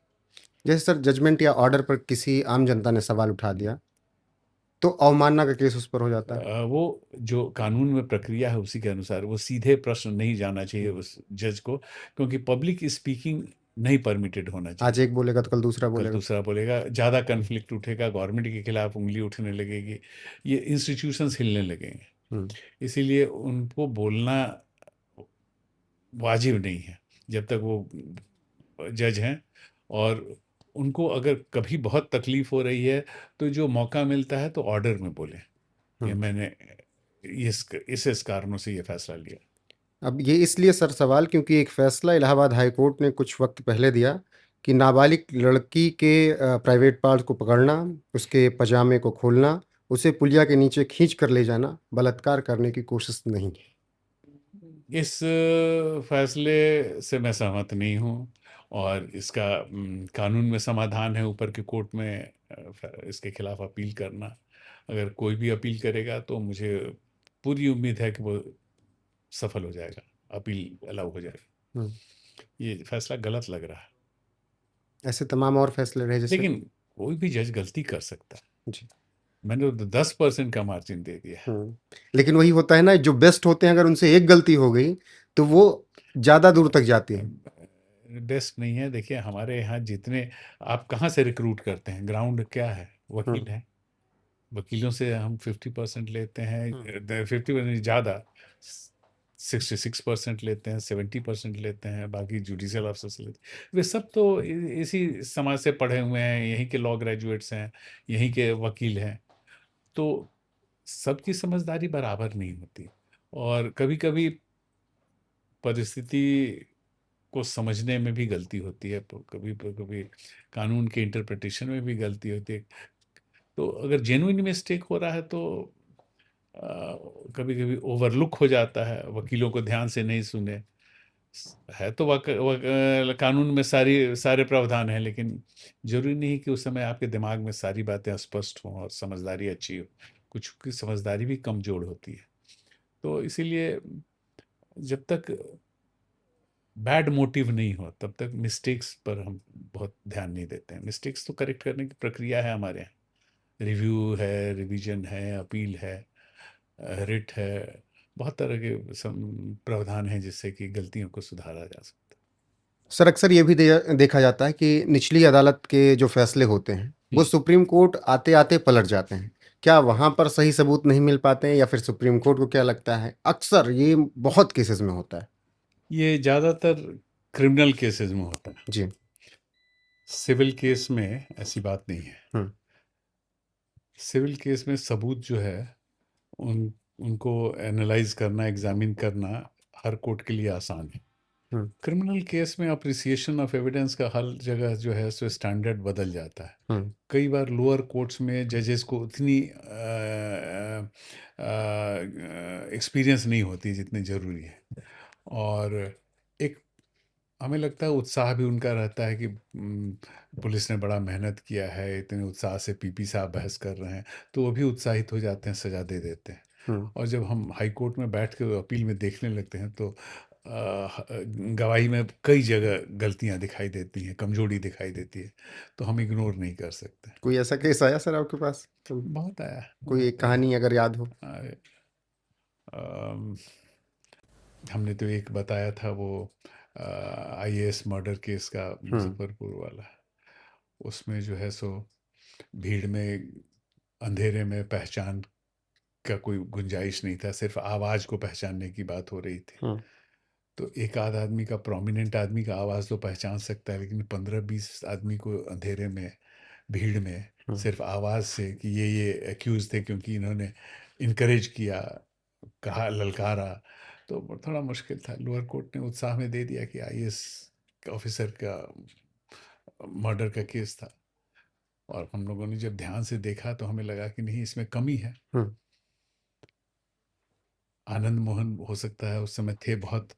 S1: जैसे सर जजमेंट या ऑर्डर पर किसी आम जनता ने सवाल उठा दिया तो अवमानना का केस उस पर हो जाता है।
S2: वो जो कानून में प्रक्रिया है उसी के अनुसार वो सीधे प्रश्न नहीं जाना चाहिए उस जज को, क्योंकि पब्लिक स्पीकिंग नहीं परमिटेड होना
S1: आज
S2: चाहिए।
S1: एक बोलेगा तो कल दूसरा
S2: कल
S1: बोलेगा।
S2: दूसरा बोलेगा, ज़्यादा कन्फ्लिक्ट उठेगा, गवर्नमेंट के खिलाफ उंगली उठने लगेगी, ये इंस्टीट्यूशंस हिलने लगेंगे।
S1: हम्म।
S2: इसीलिए उनको बोलना वाजिब नहीं है जब तक वो जज हैं। और उनको अगर कभी बहुत तकलीफ हो रही है तो जो मौका मिलता है तो ऑर्डर में बोले कि
S1: हम्म।
S2: मैंने इस कारणों से ये फैसला लिया।
S1: अब ये इसलिए सर सवाल, क्योंकि एक फैसला इलाहाबाद हाई कोर्ट ने कुछ वक्त पहले दिया कि नाबालिग लड़की के प्राइवेट पार्ट को पकड़ना, उसके पजामे को खोलना उसे पुलिया के नीचे खींच कर ले जाना बलात्कार करने की कोशिश नहीं है।
S2: इस फैसले से मैं सहमत नहीं हूँ, और इसका कानून में समाधान है ऊपर के कोर्ट में इसके खिलाफ अपील करना। अगर कोई भी अपील करेगा तो मुझे पूरी उम्मीद है कि वो सफल हो जाएगा, अपील अलाउ हो जाएगा।
S1: हम्म,
S2: ये फैसला गलत लग रहा है,
S1: ऐसे तमाम और फैसले रहे जैसे।
S2: लेकिन कोई भी जज गलती कर सकता है।
S1: जी।
S2: मैंने तो 10% का मार्जिन दे दिया है।
S1: लेकिन वही होता है ना, जो बेस्ट होते हैं अगर उनसे एक गलती हो गई तो वो ज्यादा दूर तक जाती है।
S2: बेस्ट नहीं है। देखिए हमारे यहाँ जितने, आप कहाँ से रिक्रूट करते हैं? ग्राउंड क्या है?
S1: हम्म,
S2: वकील है। वकीलों से हम 50% लेते
S1: हम्म,
S2: हैं, 50% ज़्यादा, 66% लेते हैं, 70% लेते हैं, बाकी जुडिशियल ऑफिसर से लेते हैं। वे सब तो इसी समाज से पढ़े हुए हैं, यहीं के लॉ ग्रेजुएट्स हैं, यहीं के वकील हैं। तो सबकी समझदारी बराबर नहीं होती, और कभी कभी परिस्थिति को समझने में भी गलती होती है, कभी कभी कानून के इंटरप्रिटेशन में भी गलती होती है। तो अगर जेन्युइन मिस्टेक हो रहा है तो कभी कभी ओवरलुक हो जाता है, वकीलों को ध्यान से नहीं सुने। है तो कानून में सारे प्रावधान हैं, लेकिन जरूरी नहीं कि उस समय आपके दिमाग में सारी बातें स्पष्ट हों और समझदारी अच्छी हो। कुछ की समझदारी भी कमजोर होती है। तो इसीलिए जब तक बैड मोटिव नहीं हो तब तक मिस्टेक्स पर हम बहुत ध्यान नहीं देते हैं। मिस्टेक्स तो करेक्ट करने की प्रक्रिया है हमारे यहाँ, रिव्यू है, रिवीजन है, अपील है, रिट है, बहुत तरह के प्रावधान हैं जिससे कि गलतियों को सुधारा जा सकता
S1: सर अक्सर ये भी देखा जाता है कि निचली अदालत के जो फैसले होते हैं
S2: है।
S1: वो सुप्रीम कोर्ट आते आते पलट जाते हैं। क्या वहां पर सही सबूत नहीं मिल पाते हैं, या फिर सुप्रीम कोर्ट को क्या लगता है? अक्सर ये बहुत केसेस में होता है।
S2: ये ज़्यादातर क्रिमिनल केसेस में होता है।
S1: जी।
S2: सिविल केस में ऐसी बात नहीं है।
S1: हम्म,
S2: सिविल केस में सबूत जो है, उन उनको एनालाइज करना, एग्जामिन करना हर कोर्ट के लिए आसान है।
S1: हम्म,
S2: क्रिमिनल केस में अप्रिसिएशन ऑफ एविडेंस का हर जगह जो है सो स्टैंडर्ड बदल जाता है।
S1: हम्म,
S2: कई बार लोअर कोर्ट्स में जजेस को उतनी एक्सपीरियंस नहीं होती जितनी ज़रूरी है, और एक हमें लगता है उत्साह भी उनका रहता है कि पुलिस ने बड़ा मेहनत किया है, इतने उत्साह से पीपी साहब बहस कर रहे हैं, तो वो भी उत्साहित हो जाते हैं, सजा दे देते हैं।
S1: हम्म।
S2: और जब हम हाई कोर्ट में बैठ के अपील में देखने लगते हैं तो गवाही में कई जगह गलतियां दिखाई देती हैं, कमजोरी दिखाई देती है, तो हम इग्नोर नहीं कर सकते।
S1: कोई ऐसा केस आया सर आपके पास?
S2: बहुत आया,
S1: कोई एक
S2: बहुत आया।
S1: कहानी अगर याद हो।
S2: अम, हमने तो एक बताया था, वो आईएएस मर्डर केस का,
S1: हम्म,
S2: मुजफ्फरपुर वाला। उसमें जो है सो भीड़ में, अंधेरे में पहचान का कोई गुंजाइश नहीं था, सिर्फ आवाज़ को पहचानने की बात हो रही थी।
S1: हम्म,
S2: तो एक आध आदमी का, प्रोमिनेंट आदमी का आवाज़ तो पहचान सकता है, लेकिन 15-20 आदमी को अंधेरे में, भीड़ में,
S1: हम्म,
S2: सिर्फ आवाज़ से कि ये एक्यूज थे क्योंकि इन्होंने इनकरेज किया, कहा, ललकारा, तो थोड़ा मुश्किल था। लोअर कोर्ट ने उत्साह में दे दिया कि आईएएस ऑफिसर का मर्डर का केस था, और हम लोगों ने जब ध्यान से देखा तो हमें लगा कि नहीं, इसमें कमी है।
S1: हम्म,
S2: आनंद मोहन हो सकता है उस समय थे, बहुत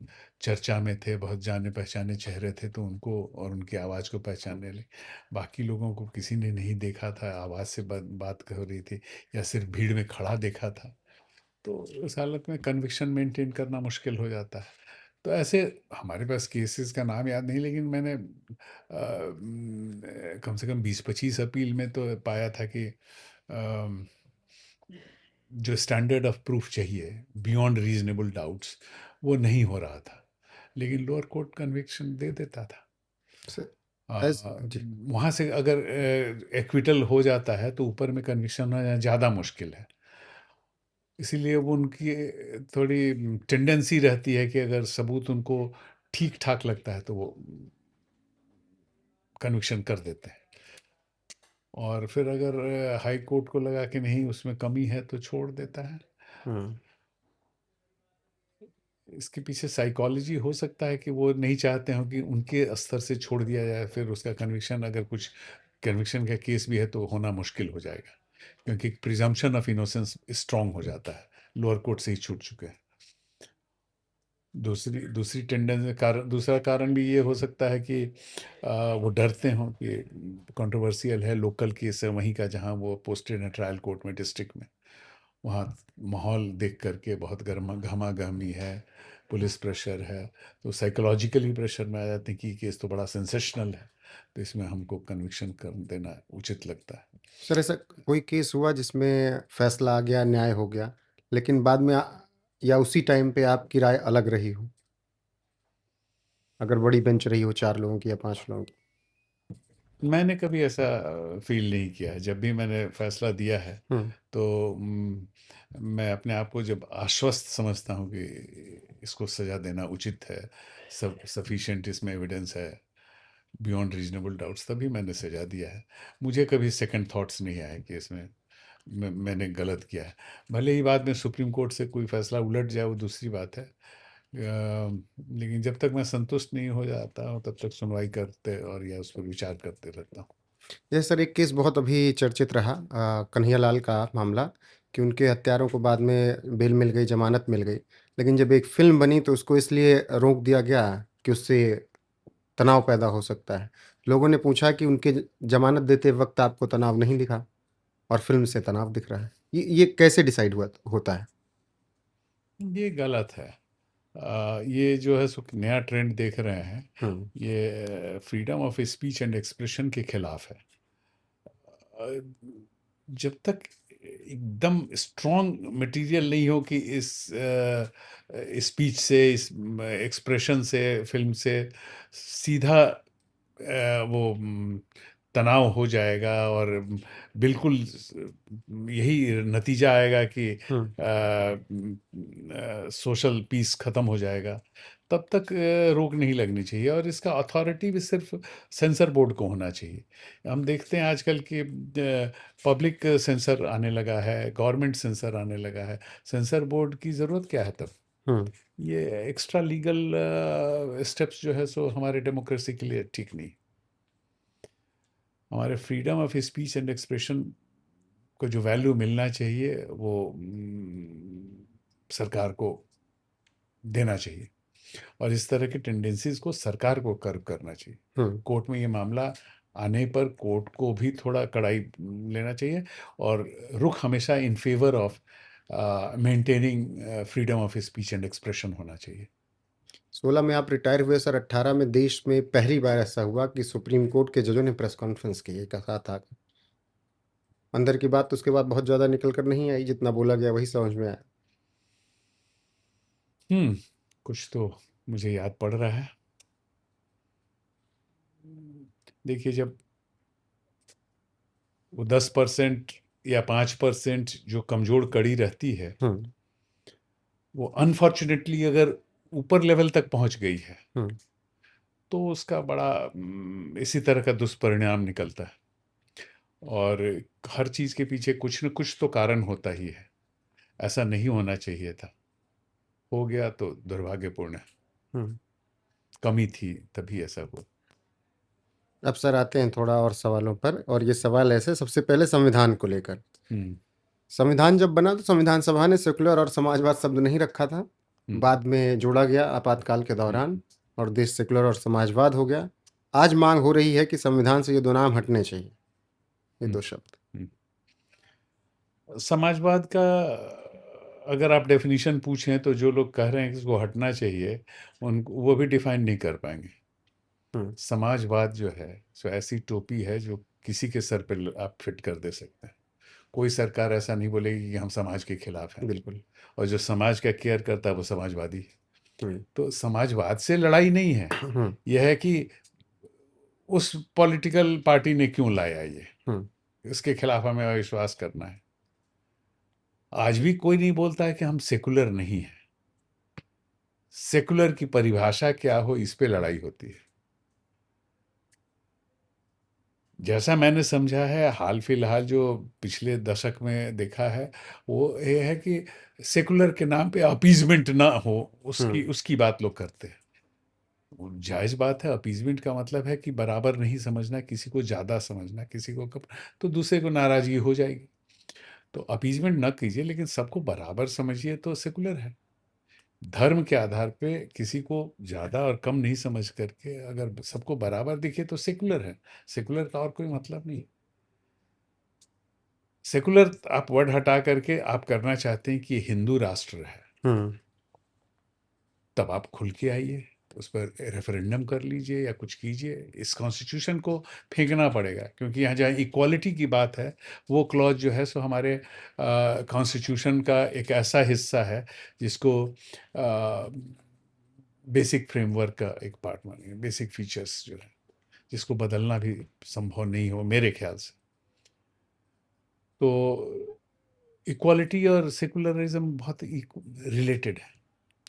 S2: चर्चा में थे, बहुत जाने पहचाने चेहरे थे, तो उनको और उनकी आवाज़ को पहचानने लगे। बाकी लोगों को किसी ने नहीं देखा था, आवाज़ से बात हो रही थी, या सिर्फ भीड़ में खड़ा देखा था। तो उस हालत में कन्विक्शन मेंटेन करना मुश्किल हो जाता है। तो ऐसे हमारे पास केसेस का नाम याद नहीं, लेकिन मैंने कम से कम 20-25 अपील में तो पाया था कि अम, जो स्टैंडर्ड ऑफ प्रूफ चाहिए, बियॉन्ड रीजनेबल डाउट्स, वो नहीं हो रहा था, लेकिन लोअर कोर्ट कन्विक्शन दे देता था।
S1: सर जी।
S2: वहाँ से अगर एक्विटल हो जाता है तो ऊपर में कन्विक्शन होना ज़्यादा मुश्किल है। इसीलिए वो उनकी थोड़ी टेंडेंसी रहती है कि अगर सबूत उनको ठीक ठाक लगता है तो वो कन्विक्शन कर देते हैं, और फिर अगर हाई कोर्ट को लगा कि नहीं उसमें कमी है तो छोड़ देता है।
S1: हम्म,
S2: इसके पीछे साइकोलॉजी हो सकता है कि वो नहीं चाहते हो कि उनके स्तर से छोड़ दिया जाए, फिर उसका कन्विक्शन, अगर कुछ कन्विक्शन का केस भी है तो होना मुश्किल हो जाएगा। क्योंकि प्रिजम्पशन ऑफ इनोसेंस स्ट्रांग हो जाता है, लोअर कोर्ट से ही छूट चुके हैं। दूसरी दूसरी टेंडेंसी कारण, दूसरा कारण भी ये हो सकता है कि वो डरते हों कि कंट्रोवर्शियल है, लोकल केस है वहीं का जहां वो पोस्टेड है ट्रायल कोर्ट में, डिस्ट्रिक्ट में, वहाँ माहौल देख करके बहुत गर्मा घमा गहमी है, पुलिस प्रेशर है, तो साइकोलॉजिकली प्रेशर में आ जाते हैं कि केस तो बड़ा सेंसेशनल है, तो इसमें हमको कन्विक्शन कर देना उचित लगता है।
S1: सर ऐसा कोई केस हुआ जिसमें फैसला आ गया, न्याय हो गया, लेकिन बाद में या उसी टाइम पे आपकी राय अलग रही हो, अगर बड़ी बेंच रही हो 4 लोगों की या 5 लोगों की?
S2: मैंने कभी ऐसा फील नहीं किया है। जब भी मैंने फैसला दिया है
S1: हम्म।
S2: तो मैं अपने आप को जब आश्वस्त समझता हूँ कि इसको सज़ा देना उचित है, सब सफिशिएंट इसमें एविडेंस है, बियॉन्ड रीजनेबल डाउट्स, तभी मैंने सज़ा दिया है। मुझे कभी सेकंड थॉट्स नहीं आए कि इसमें मैंने गलत किया है। भले ही बाद में सुप्रीम कोर्ट से कोई फैसला उलट जाए वो दूसरी बात है, लेकिन जब तक मैं संतुष्ट नहीं हो जाता हूँ तब तक सुनवाई करते और या उस पर विचार करते रहता हूँ।
S1: जैसे सर एक केस बहुत अभी चर्चित रहा, कन्हैया लाल का मामला, कि उनके हत्यारों को बाद में बेल मिल गई, जमानत मिल गई, लेकिन जब एक फिल्म बनी तो उसको इसलिए रोक दिया गया कि उससे तनाव पैदा हो सकता है। लोगों ने पूछा कि उनके जमानत देते वक्त आपको तनाव नहीं दिखा और फिल्म से तनाव दिख रहा है, ये कैसे डिसाइड हुआ होता है?
S2: ये गलत है। ये जो है सो नया ट्रेंड देख रहे हैं,
S1: हम्म।
S2: ये freedom of speech and expression के खिलाफ है। अ, जब तक एकदम स्ट्रॉन्ग मटेरियल नहीं हो कि इस स्पीच से, इस एक्सप्रेशन से, फिल्म से सीधा वो तनाव हो जाएगा और बिल्कुल यही नतीजा आएगा कि
S1: हम्म।
S2: सोशल पीस ख़त्म हो जाएगा, तब तक रोक नहीं लगनी चाहिए। और इसका अथॉरिटी भी सिर्फ सेंसर बोर्ड को होना चाहिए। हम देखते हैं आजकल कि पब्लिक सेंसर आने लगा है, गवर्नमेंट सेंसर आने लगा है, सेंसर बोर्ड की ज़रूरत क्या है तब?
S1: हम्म।
S2: ये एक्स्ट्रा लीगल स्टेप्स जो है सो हमारे डेमोक्रेसी के लिए ठीक नहीं। हमारे freedom of speech and expression को जो वैल्यू मिलना चाहिए वो सरकार को देना चाहिए, और इस तरह की टेंडेंसीज को सरकार को कर्व करना चाहिए।
S1: हम्म।
S2: कोर्ट में ये मामला आने पर कोर्ट को भी थोड़ा कड़ाई लेना चाहिए, और रुख हमेशा in favour of maintaining freedom of speech and expression होना चाहिए।
S1: 16 में आप रिटायर हुए सर, 18 में देश में पहली बार ऐसा हुआ कि सुप्रीम कोर्ट के जजों ने प्रेस कॉन्फ्रेंस की, एक कहा था। अंदर की बात तो उसके बाद बहुत ज़्यादा निकल कर नहीं आई, जितना बोला गया वही समझ में आया।
S2: कुछ तो मुझे याद पड़ रहा है। देखिए, जब वो 10% या 5% जो कमजोर कड़ी रहती है,
S1: हम्म।
S2: वो अनफॉर्चुनेटली अगर ऊपर लेवल तक पहुंच गई है
S1: हम्म।
S2: तो उसका बड़ा इसी तरह का दुष्परिणाम निकलता है। और हर चीज़ के पीछे कुछ न कुछ तो कारण होता ही है। ऐसा नहीं होना चाहिए था, हो गया तो दुर्भाग्यपूर्ण है।
S1: हम्म।
S2: कमी थी तभी ऐसा हुआ।
S1: अब सर आते हैं थोड़ा और सवालों पर, और ये सवाल ऐसे, सबसे पहले संविधान को लेकर।
S2: हम्म।
S1: संविधान जब बना तो संविधान सभा ने सेकुलर और समाजवाद शब्द नहीं रखा था,
S2: हम्म।
S1: बाद में जोड़ा गया आपातकाल के दौरान,
S2: हम्म।
S1: और देश सेकुलर और समाजवाद हो गया। आज मांग हो रही है कि संविधान से ये दो नाम हटने चाहिए, ये
S2: हम्म।
S1: दो शब्द।
S2: हम्म। समाजवाद का अगर आप डेफिनेशन पूछें तो जो लोग कह रहे हैं कि इसको हटना चाहिए, उनको वो भी डिफाइन नहीं कर पाएंगे।
S1: हम्म।
S2: समाजवाद जो है सो ऐसी टोपी है जो किसी के सर पे आप फिट कर दे सकते हैं। कोई सरकार ऐसा नहीं बोलेगी कि हम समाज के खिलाफ हैं,
S1: बिल्कुल।
S2: और जो समाज का केयर करता है वो समाजवादी है।
S1: हम्म।
S2: तो समाजवाद से लड़ाई नहीं है,
S1: हम्म।
S2: यह है कि उस पॉलिटिकल पार्टी ने क्यों लाया ये,
S1: हम्म।
S2: इसके खिलाफ हमें अविश्वास करना है। आज भी कोई नहीं बोलता है कि हम सेकुलर नहीं हैं। सेकुलर की परिभाषा क्या हो, इस पे लड़ाई होती है। जैसा मैंने समझा है, हाल फिलहाल जो पिछले दशक में देखा है, वो ये है कि सेकुलर के नाम पे अपीजमेंट ना हो, उसकी
S1: हम्म।
S2: उसकी बात लोग करते हैं। वो जायज़ बात है। अपीजमेंट का मतलब है कि बराबर नहीं समझना, किसी को ज़्यादा समझना, किसी को कम, तो दूसरे को नाराज़गी हो जाएगी। तो अपीजमेंट न कीजिए, लेकिन सबको बराबर समझिए तो सेकुलर है। धर्म के आधार पे किसी को ज़्यादा और कम नहीं समझ करके अगर सबको बराबर दिखे तो सेकुलर है। सेकुलर का और कोई मतलब नहीं। सेकुलर आप वर्ड हटा करके आप करना चाहते हैं कि ये हिंदू राष्ट्र है,
S1: हम्म।
S2: तब आप खुल के आइए, उस पर रेफरेंडम कर लीजिए या कुछ कीजिए। इस कॉन्स्टिट्यूशन को फेंकना पड़ेगा, क्योंकि यहाँ जहाँ इक्वालिटी की बात है, वो क्लॉज जो है सो हमारे कॉन्स्टिट्यूशन का एक ऐसा हिस्सा है जिसको बेसिक फ्रेमवर्क का एक पार्ट मानिए, बेसिक फीचर्स जो है, जिसको बदलना भी संभव नहीं हो मेरे ख्याल से। तो इक्वालिटी और सेकुलरिज्म बहुत रिलेटेड है।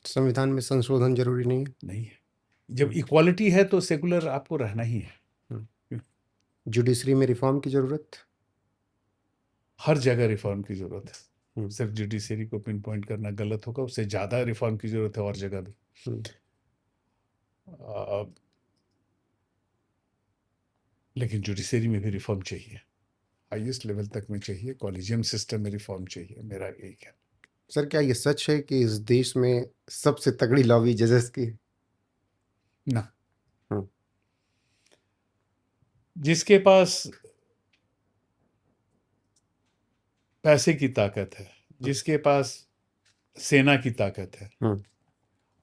S1: संविधान में संशोधन जरूरी नहीं है।
S2: नहीं है। जब इक्वालिटी है तो सेकुलर आपको रहना ही है।
S1: जुडिशरी में रिफॉर्म की जरूरत।
S2: हर जगह रिफॉर्म की जरूरत है।
S1: हम्म।
S2: सिर्फ जुडिशरी को पिन पॉइंट करना गलत होगा, उससे ज़्यादा रिफॉर्म की जरूरत है और जगह भी।
S1: हम्म।
S2: आ, लेकिन जुडिशरी में भी रिफॉर्म चाहिए, हाईएस्ट लेवल तक में चाहिए, कॉलेजियम सिस्टम में रिफॉर्म चाहिए, मेरा यही कहना।
S1: सर, क्या ये सच है कि इस देश में सबसे तगड़ी लॉबी जजेस की है?
S2: ना,
S1: हम्म।
S2: जिसके पास पैसे की ताकत है, जिसके पास सेना की ताकत है,
S1: हम्म।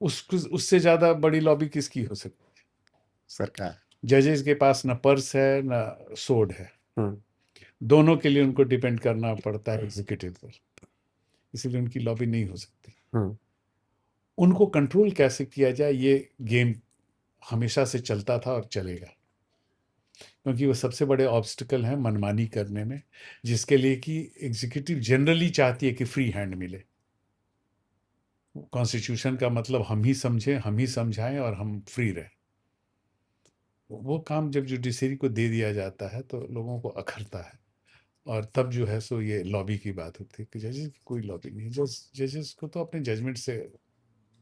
S2: उससे ज़्यादा बड़ी लॉबी किसकी हो सकती है?
S1: सरकार।
S2: जजेस के पास ना पर्स है ना सोड है,
S1: हम्म।
S2: दोनों के लिए उनको डिपेंड करना पड़ता है एग्जीक्यूटिव पर, इसलिए उनकी लॉबी नहीं हो सकती।
S1: हम्म।
S2: उनको कंट्रोल कैसे किया जाए, ये गेम हमेशा से चलता था और चलेगा, क्योंकि वो सबसे बड़े ऑब्स्टिकल हैं मनमानी करने में, जिसके लिए कि एग्जीक्यूटिव जनरली चाहती है कि फ्री हैंड मिले। कॉन्स्टिट्यूशन का मतलब हम ही समझें, हम ही समझाएं और हम फ्री रहें। वो काम जब जुडिशरी को दे दिया जाता है तो लोगों को अखरता है, और तब जो है सो ये लॉबी की बात होती है कि जजेस की कोई लॉबी नहीं। जजेस को तो अपने जजमेंट से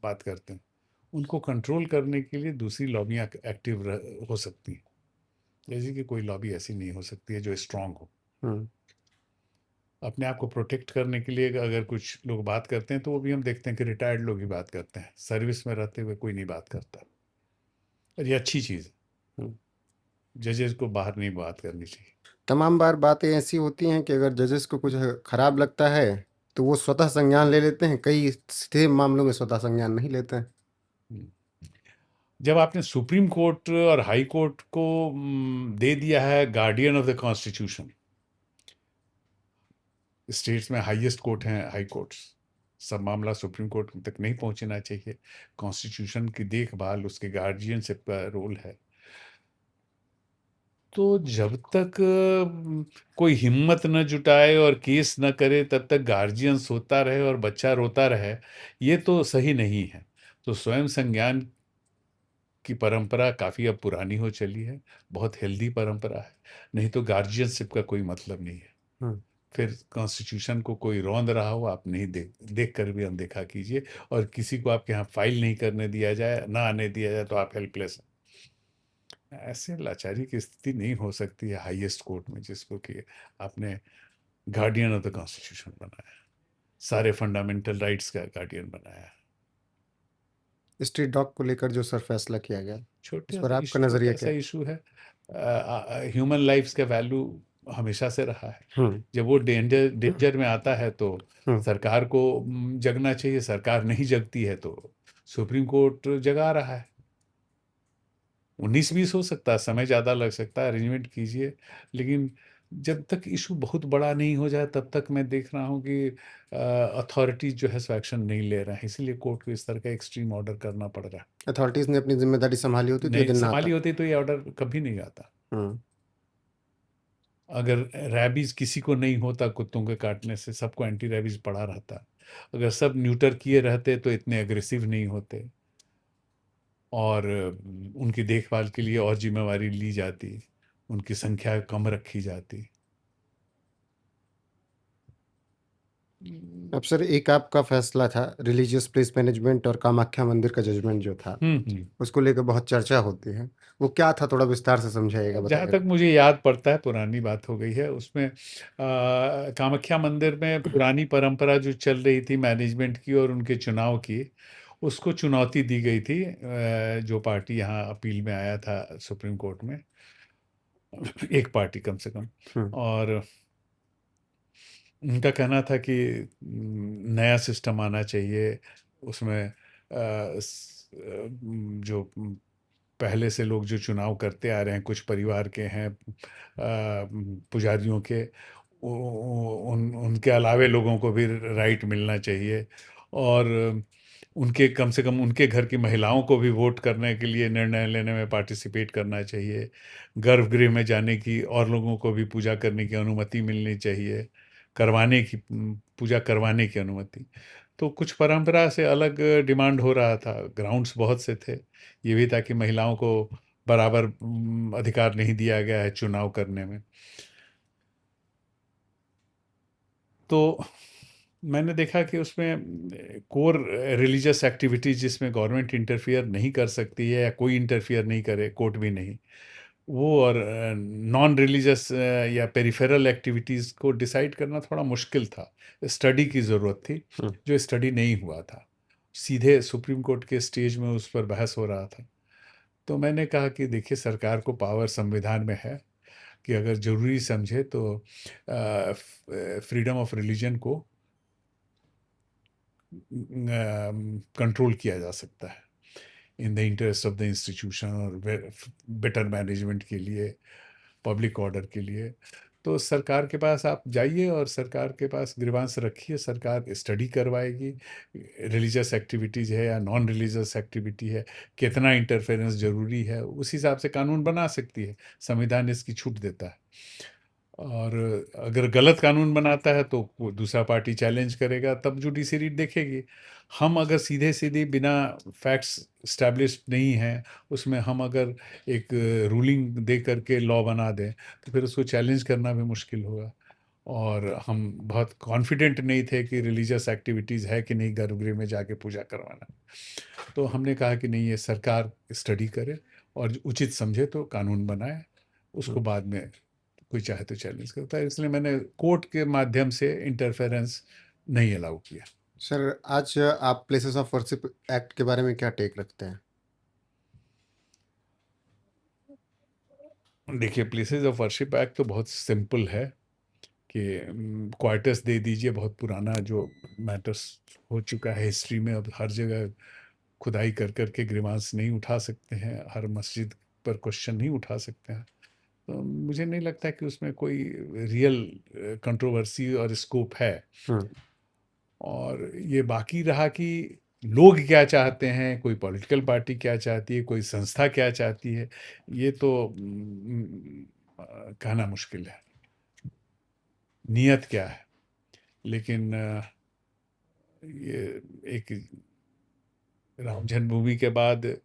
S2: बात करते हैं, उनको कंट्रोल करने के लिए दूसरी लॉबियाँ एक्टिव हो सकती हैं। जैसे कि कोई लॉबी ऐसी नहीं हो सकती है जो स्ट्रांग हो।
S1: हम्म।
S2: अपने आप को प्रोटेक्ट करने के लिए अगर कुछ लोग बात करते हैं तो वो भी हम देखते हैं कि रिटायर्ड लोग ही बात करते हैं, सर्विस में रहते हुए कोई नहीं बात करता, और ये अच्छी चीज़ है।
S1: हम्म।
S2: जजेस को बाहर नहीं बात करनी चाहिए।
S1: तमाम बार बातें ऐसी होती हैं कि अगर जजेस को कुछ खराब लगता है तो वो स्वतः संज्ञान ले लेते हैं, कई सीधे मामलों में स्वतः संज्ञान नहीं लेते हैं।
S2: हम्म। जब आपने सुप्रीम कोर्ट और हाई कोर्ट को दे दिया है guardian of the constitution, states में हाईएस्ट कोर्ट हैं हाई कोर्ट्स, सब मामला सुप्रीम कोर्ट तक नहीं पहुंचना चाहिए। कॉन्स्टिट्यूशन की देखभाल उसके गार्जियनशिप का रोल है। तो जब तक कोई हिम्मत न जुटाए और केस न करे, तब तक गार्जियन सोता रहे और बच्चा रोता रहे, ये तो सही नहीं है। तो स्वयं संज्ञान की परंपरा काफ़ी अब पुरानी हो चली है, बहुत हेल्दी परंपरा है। नहीं तो गार्जियनशिप का कोई मतलब नहीं है।
S1: हम्म।
S2: फिर कॉन्स्टिट्यूशन को कोई रौंद रहा हो, आप नहीं देख कर भी अनदेखा कीजिए, और किसी को आपके यहाँ फाइल नहीं करने दिया जाए, ना आने दिया जाए, तो आप हेल्पलेस हैं। ऐसे लाचारी की स्थिति नहीं हो सकती है हाईएस्ट कोर्ट में, जिसको कि आपने गार्डियन ऑफ द कॉन्स्टिट्यूशन बनाया, सारे फंडामेंटल राइट्स का गार्डियन बनाया।
S1: स्ट्रीट डॉग को लेकर जो सर फैसला किया गया, उस
S2: छोटे
S1: पर आपका नजरिया
S2: छोटा सा
S1: क्या है?
S2: इशू है। ह्यूमन लाइफ्स का वैल्यू हमेशा से रहा है।
S1: हम्म।
S2: जब वो डेंजर में आता है तो
S1: हम्म।
S2: सरकार को जगना चाहिए, सरकार नहीं जगती है तो सुप्रीम कोर्ट जगा रहा है। 19-20 हो सकता है, समय ज़्यादा लग सकता है, अरेंजमेंट कीजिए, लेकिन जब तक इशू बहुत बड़ा नहीं हो जाए तब तक मैं देख रहा हूँ कि अथॉरिटीज जो है सो एक्शन नहीं ले रहे हैं, इसीलिए कोर्ट को इस तरह का एक्सट्रीम ऑर्डर करना पड़ रहा है।
S1: अथॉरिटीज ने अपनी जिम्मेदारी संभाली होती तो ये
S2: नहीं
S1: दिन ना
S2: संभाली
S1: आता।
S2: होती तो ये ऑर्डर कभी नहीं आता।
S1: हम्म।
S2: अगर रैबीज किसी को नहीं होता, कुत्तों के काटने से सबको एंटी रैबीज पड़ा रहता, अगर सब न्यूटर किए रहते तो इतने अग्रेसिव नहीं होते, और उनकी देखभाल के लिए और जिम्मेवारी ली जाती, उनकी संख्या कम रखी जाती।
S1: अब सर एक आपका फैसला था रिलीजियस प्लेस मैनेजमेंट और कामाख्या मंदिर का जजमेंट जो था,
S2: हम्म।
S1: उसको लेकर बहुत चर्चा होती है। वो क्या था, थोड़ा विस्तार से समझाइएगा,
S2: जहाँ तक
S1: बताइएगा।
S2: मुझे याद पड़ता है, पुरानी बात हो गई है उसमें, कामाख्या मंदिर में पुरानी परंपरा जो चल रही थी मैनेजमेंट की और उनके चुनाव की, उसको चुनौती दी गई थी। जो पार्टी यहाँ अपील में आया था सुप्रीम कोर्ट में, एक पार्टी कम से कम,
S1: हम्म।
S2: और उनका कहना था कि नया सिस्टम आना चाहिए उसमें। जो पहले से लोग जो चुनाव करते आ रहे हैं, कुछ परिवार के हैं, पुजारियों के, उनके अलावे लोगों को भी राइट मिलना चाहिए। और उनके कम से कम उनके घर की महिलाओं को भी वोट करने के लिए, निर्णय लेने में पार्टिसिपेट करना चाहिए। गर्भगृह में जाने की और लोगों को भी पूजा करने की अनुमति मिलनी चाहिए, करवाने की, पूजा करवाने की अनुमति। तो कुछ परंपरा से अलग डिमांड हो रहा था, ग्राउंड्स बहुत से थे। ये भी था कि महिलाओं को बराबर अधिकार नहीं दिया गया है चुनाव करने में। तो मैंने देखा कि उसमें कोर रिलीजियस एक्टिविटीज जिसमें गवर्नमेंट इंटरफियर नहीं कर सकती है या कोई इंटरफियर नहीं करे, कोर्ट भी नहीं, वो और नॉन रिलीजियस या पेरिफेरल एक्टिविटीज़ को डिसाइड करना थोड़ा मुश्किल था। स्टडी की ज़रूरत थी,
S1: हम्म।
S2: जो स्टडी नहीं हुआ था। सीधे सुप्रीम कोर्ट के स्टेज में उस पर बहस हो रहा था। तो मैंने कहा कि देखिए, सरकार को पावर संविधान में है कि अगर ज़रूरी समझे तो फ्रीडम ऑफ रिलीजन को कंट्रोल किया जा सकता है in the interest of the institution और बेटर मैनेजमेंट के लिए, पब्लिक ऑर्डर के लिए। तो सरकार के पास आप जाइए और सरकार के पास ग्रीवांस रखिए, सरकार स्टडी करवाएगी। रिलीजियस एक्टिविटीज़ है या नॉन रिलीजियस एक्टिविटी है, कितना इंटरफेरेंस ज़रूरी है, उस हिसाब से कानून बना सकती है। संविधान इसकी छूट देता है। और अगर गलत कानून बनाता है तो वो दूसरा पार्टी चैलेंज करेगा, तब जुडिशरी देखेगी। हम अगर सीधे सीधे बिना फैक्ट्स स्टैब्लिश नहीं हैं उसमें हम अगर एक रूलिंग दे करके लॉ बना दें, तो फिर उसको चैलेंज करना भी मुश्किल होगा। और हम बहुत कॉन्फिडेंट नहीं थे कि रिलीजियस एक्टिविटीज़ है कि नहीं गर्भगृह में जाके पूजा करवाना। तो हमने कहा कि नहीं, ये सरकार स्टडी करे और उचित समझे तो कानून बनाए, उसको बाद में कोई चाहे तो चैलेंज करता है। इसलिए मैंने कोर्ट के माध्यम से इंटरफेरेंस नहीं अलाउ किया।
S1: सर आज आप प्लेसेस ऑफ वर्शिप एक्ट के बारे में क्या टेक रखते हैं?
S2: देखिए, प्लेसेस ऑफ वर्शिप एक्ट तो बहुत सिंपल है कि क्वार्टर्स दे दीजिए। बहुत पुराना जो मैटर्स हो चुका है हिस्ट्री में, अब हर जगह खुदाई कर करके ग्रीवांस नहीं उठा सकते हैं, हर मस्जिद पर क्वेश्चन नहीं उठा सकते हैं। तो मुझे नहीं लगता कि उसमें कोई रियल कंट्रोवर्सी और स्कोप है।
S1: हम्म।
S2: और ये बाकी रहा कि लोग क्या चाहते हैं, कोई पॉलिटिकल पार्टी क्या चाहती है, कोई संस्था क्या चाहती है, ये तो कहना मुश्किल है नियत क्या है। लेकिन ये एक राम जन्मभूमि के बाद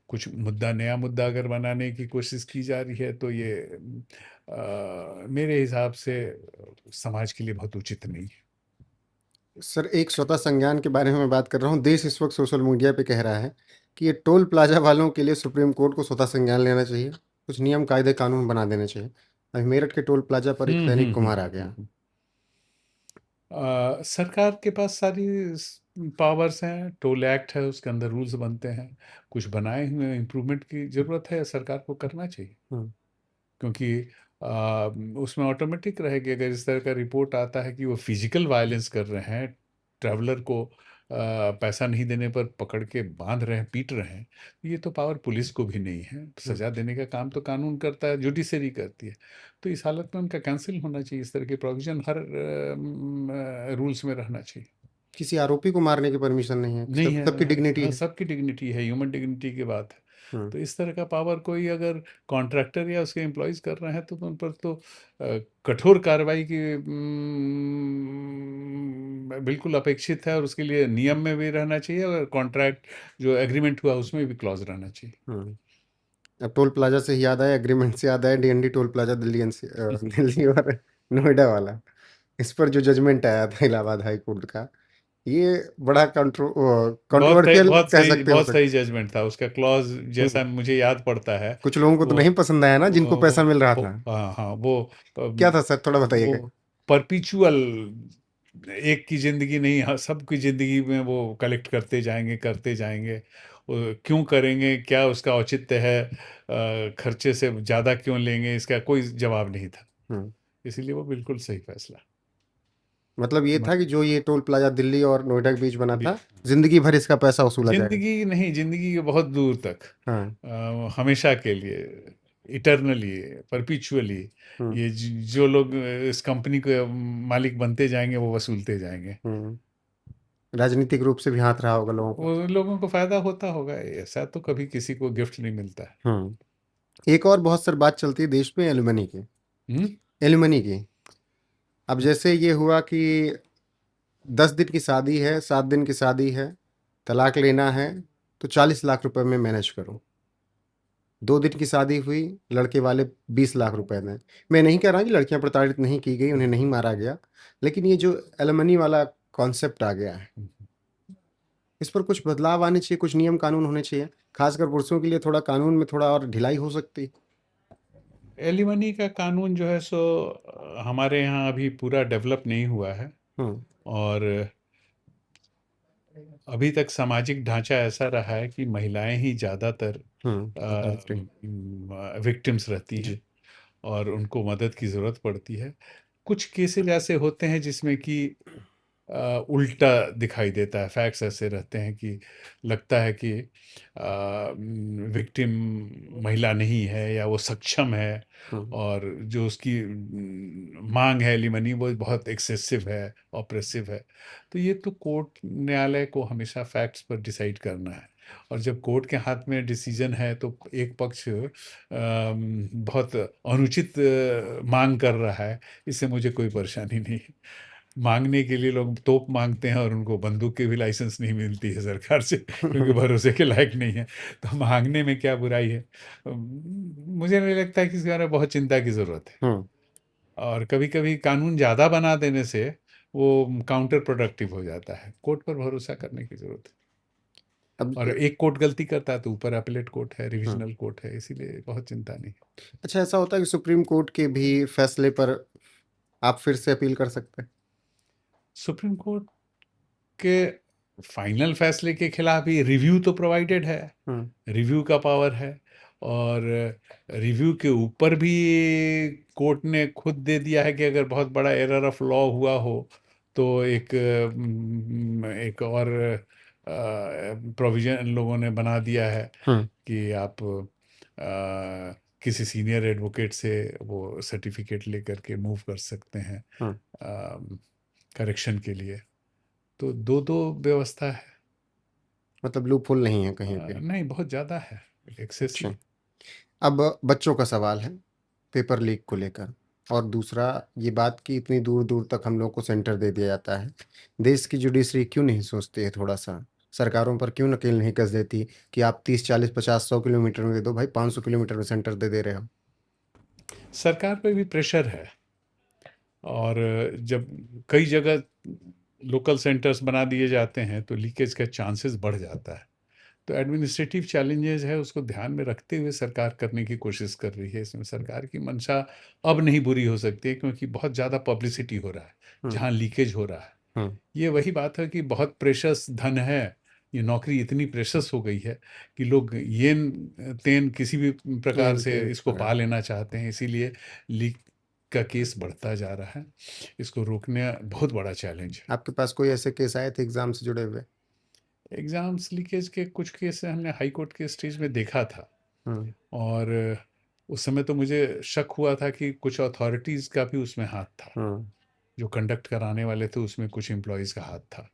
S2: कुछ मुद्दा, नया मुद्दा अगर बनाने की कोशिश की जा रही है, तो ये मेरे हिसाब से समाज के लिए बहुत उचित नहीं है।
S1: सर एक स्वतः संज्ञान के बारे में मैं बात कर रहा हूँ। देश इस वक्त सोशल मीडिया पे कह रहा है कि ये टोल प्लाजा वालों के लिए सुप्रीम कोर्ट को स्वतः संज्ञान लेना चाहिए, कुछ नियम कायदे कानून बना देने चाहिए। अभी मेरठ के टोल प्लाजा पर एक दैनिक कुमार आ गया।
S2: सरकार के पास सारी पावर्स हैं, टोल एक्ट है, उसके अंदर रूल्स बनते हैं। कुछ बनाए हुए इम्प्रूवमेंट की ज़रूरत है, सरकार को करना चाहिए।
S1: हम्म।
S2: क्योंकि उसमें ऑटोमेटिक रहेगी, अगर इस तरह का रिपोर्ट आता है कि वो फिजिकल वायलेंस कर रहे हैं, ट्रैवलर को पैसा नहीं देने पर पकड़ के बांध रहे हैं, पीट रहे हैं, तो ये तो पावर पुलिस को भी नहीं है।
S1: हम्म।
S2: सजा देने का काम तो कानून करता है, जुडिशरी करती है। तो इस हालत में उनका कैंसिल होना चाहिए। इस तरह के प्रोविजन हर रूल्स में रहना चाहिए।
S1: किसी आरोपी को मारने की परमिशन नहीं है,
S2: नहीं है।
S1: सबकी डिग्निटी
S2: हाँ,
S1: है।
S2: सबकी डिग्निटी है, ह्यूमन डिग्निटी की बात है।
S1: हम्म।
S2: तो इस तरह का पावर कोई अगर कॉन्ट्रैक्टर या उसके एम्प्लॉयज कर रहे हैं, तो उन पर तो कठोर कार्रवाई की बिल्कुल अपेक्षित है। और उसके लिए नियम में भी रहना चाहिए, और कॉन्ट्रैक्ट जो एग्रीमेंट हुआ उसमें भी क्लॉज रहना चाहिए।
S1: हम्म। अब टोल प्लाजा से ही याद आया, एग्रीमेंट से याद आया, DND toll plaza Delhi Delhi और नोएडा वाला। इस पर जो जजमेंट आया था इलाहाबाद हाई कोर्ट का, ये बड़ा
S2: बहुत
S1: कंट्रोवर्शियल कह सकते हो
S2: बहुत
S1: सकते।
S2: सही जजमेंट था उसका। क्लॉज
S1: हम्म,
S2: जैसा मुझे याद पड़ता है।
S1: कुछ लोगों को तो
S2: वो
S1: नहीं पसंद आया ना, जिनको पैसा मिल रहा था।
S2: हाँ हाँ, वो
S1: क्या था सर, थोड़ा बताइएगा।
S2: वो परपिचुअल, एक की जिंदगी नहीं, सबकी जिंदगी में वो कलेक्ट करते जाएंगे। वो क्यों करेंगे, क्या उसका औचित्य है, खर्चे से ज़्यादा क्यों लेंगे, इसका कोई जवाब नहीं था।
S1: हम्म,
S2: इसीलिए वो बिल्कुल सही फैसला।
S1: मतलब ये
S2: म-
S1: था कि जो ये टोल प्लाजा दिल्ली और नोएडा के बीच बना
S2: बि-
S1: था, जिंदगी भर इसका पैसा वसूला जाएगा।
S2: जिंदगी नहीं, जिंदगी के बहुत दूर तक,
S1: हाँ।
S2: हमेशा के लिए, इटरनली, परपिचुअली,
S1: हम्म,
S2: ये जो लोग इस कंपनी के मालिक बनते जाएंगे वो वसूलते जाएंगे।
S1: हम्म। राजनीतिक रूप से भी हाथ रहा होगा लोगों का।
S2: वो लोगों को फायदा होता होगा, ऐसा तो कभी किसी को गिफ्ट नहीं मिलता है।
S1: एक और बहुत सारी बात चलती है देश में एलुमनी की।
S2: हम्म।
S1: एलुमनी की, अब जैसे ये हुआ कि 10 दिन की शादी है, 7 दिन की शादी है, तलाक लेना है, तो 40 लाख रुपए में मैनेज करो। 2 दिन की शादी हुई, लड़के वाले 20 लाख रुपए दें। मैं नहीं कह रहा कि लड़कियां प्रताड़ित नहीं की गई, उन्हें नहीं मारा गया, लेकिन ये जो एलुमनी वाला कॉन्सेप्ट आ गया है, इस पर कुछ बदलाव आने चाहिए, कुछ नियम कानून होने चाहिए, खासकर पुरुषों के लिए थोड़ा कानून में थोड़ा और ढिलाई हो सकती है।
S2: एलिमनी का कानून जो है सो हमारे यहाँ अभी पूरा डेवलप नहीं हुआ है।
S1: हम्म,
S2: और अभी तक सामाजिक ढांचा ऐसा रहा है कि महिलाएं ही ज़्यादातर
S1: अभिनेत्री।
S2: विक्टिम्स रहती हैं
S1: जी।
S2: और उनको मदद की ज़रूरत पड़ती है। कुछ केसेस ऐसे होते हैं जिसमें कि उल्टा दिखाई देता है, फैक्ट्स ऐसे रहते हैं कि लगता है कि विक्टिम महिला नहीं है या वो सक्षम है,
S1: हम्म,
S2: और जो उसकी मांग है एलिमनी वो बहुत एक्सेसिव है, ऑप्रेसिव है। तो ये तो कोर्ट, न्यायालय को हमेशा फैक्ट्स पर डिसाइड करना है। और जब कोर्ट के हाथ में डिसीजन है तो एक पक्ष बहुत अनुचित मांग कर रहा है, इससे मुझे कोई परेशानी नहीं है। मांगने के लिए लोग तोप मांगते हैं और उनको बंदूक की भी लाइसेंस नहीं मिलती है सरकार से, क्योंकि भरोसे के लायक नहीं है। तो मांगने में क्या बुराई है? मुझे नहीं लगता है कि इसके बारे में बहुत चिंता की ज़रूरत है।
S1: हम्म।
S2: और कभी कभी कानून ज़्यादा बना देने से वो काउंटर प्रोडक्टिव हो जाता है। कोर्ट पर भरोसा करने की ज़रूरत है।
S1: अब
S2: और एक कोर्ट गलती करता है तो ऊपर अपीलेट कोर्ट है,
S1: हम्म,
S2: रिविजनल कोर्ट है, इसीलिए बहुत चिंता नहीं।
S1: अच्छा, ऐसा होता है कि सुप्रीम कोर्ट के भी फैसले पर आप फिर से अपील कर सकते हैं।
S2: सुप्रीम कोर्ट के फाइनल फैसले के खिलाफ ही रिव्यू तो प्रोवाइडेड है,
S1: हम्म,
S2: रिव्यू का पावर है। और रिव्यू के ऊपर भी कोर्ट ने खुद दे दिया है कि अगर बहुत बड़ा एरर ऑफ लॉ हुआ हो तो एक और प्रोविजन लोगों ने बना दिया है
S1: हम्म,
S2: कि आप किसी सीनियर एडवोकेट से वो सर्टिफिकेट लेकर के मूव कर सकते हैं
S1: हम्म।
S2: करेक्शन के लिए। तो दो दो व्यवस्था है।
S1: मतलब लूप होल नहीं है कहीं पे।
S2: नहीं, बहुत ज़्यादा है,
S1: अच्छा,
S2: एक्सेसिव।
S1: अब बच्चों का सवाल है पेपर लीक को लेकर, और दूसरा ये बात कि इतनी दूर दूर तक हम लोग को सेंटर दे दिया जाता है। देश की जुडिशरी क्यों नहीं सोचती है थोड़ा सा, सरकारों पर क्यों नकेल नहीं कस देती कि आप 30 40 50 100 किलोमीटर में दे दो भाई, 500 किलोमीटर में सेंटर दे रहे हो।
S2: सरकार पे भी प्रेशर है। और जब कई जगह लोकल सेंटर्स बना दिए जाते हैं तो लीकेज का चांसेस बढ़ जाता है। तो एडमिनिस्ट्रेटिव चैलेंजेस है, उसको ध्यान में रखते हुए सरकार करने की कोशिश कर रही है। इसमें सरकार की मंशा अब नहीं बुरी हो सकती है, क्योंकि बहुत ज़्यादा पब्लिसिटी हो रहा है
S1: हम्म,
S2: जहाँ लीकेज हो रहा है।
S1: हम्म।
S2: ये वही बात है कि बहुत प्रेशस धन है, ये नौकरी इतनी प्रेशस हो गई है कि लोग ये तेन किसी भी प्रकार
S1: लेन
S2: से
S1: देन
S2: इसको
S1: कर।
S2: पा लेना चाहते हैं, इसीलिए लीक का केस बढ़ता जा रहा है। इसको रोकना बहुत बड़ा चैलेंज है।
S1: आपके पास कोई ऐसे केस आए थे एग्जाम से जुड़े हुए?
S2: एग्जाम्स लीकेज के कुछ केस हमने हाई कोर्ट के स्टेज में देखा था।
S1: हम्म,
S2: और उस समय तो मुझे शक हुआ था कि कुछ अथॉरिटीज़ का भी उसमें हाथ था,
S1: हम्म,
S2: जो कंडक्ट कराने वाले थे उसमें कुछ एम्प्लॉयज़ का हाथ था।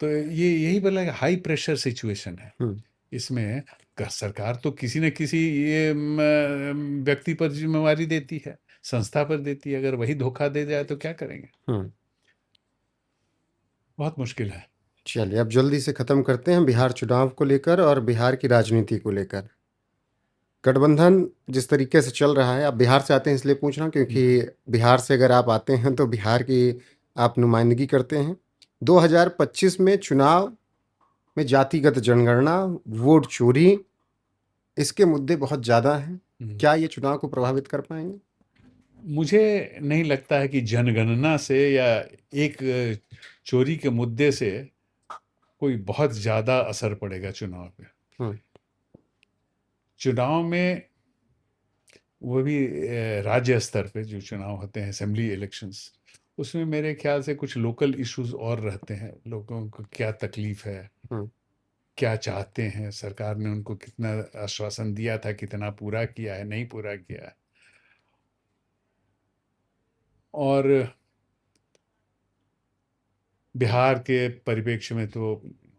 S2: तो ये यही बोला कि हाई प्रेशर सिचुएशन है।
S1: हम्म,
S2: इसमें सरकार तो किसी न किसी ये व्यक्ति पर जिम्मेवारी देती है, संस्था पर देती है। अगर वही धोखा दे जाए तो क्या करेंगे?
S1: हम्म।
S2: बहुत मुश्किल है।
S1: चलिए, अब जल्दी से ख़त्म करते हैं बिहार चुनाव को लेकर और बिहार की राजनीति को लेकर। गठबंधन जिस तरीके से चल रहा है, आप बिहार से आते हैं इसलिए पूछ रहा हूँ, क्योंकि बिहार से अगर आप आते हैं तो बिहार की आप नुमाइंदगी करते हैं। 2025 में चुनाव में जातिगत जनगणना, वोट चोरी, इसके मुद्दे बहुत ज़्यादा हैं। क्या ये चुनाव को प्रभावित कर पाएंगे?
S2: मुझे नहीं लगता है कि जनगणना से या एक चोरी के मुद्दे से कोई बहुत ज़्यादा असर पड़ेगा चुनाव पे।
S1: हम्म,
S2: चुनाव में, वो भी राज्य स्तर पे जो चुनाव होते हैं, असेंबली इलेक्शंस, उसमें मेरे ख्याल से कुछ लोकल इश्यूज और रहते हैं। लोगों को क्या तकलीफ है,
S1: हम्म,
S2: क्या चाहते हैं, सरकार ने उनको कितना आश्वासन दिया था, कितना पूरा किया है, नहीं पूरा किया है। और बिहार के परिप्रेक्ष्य में तो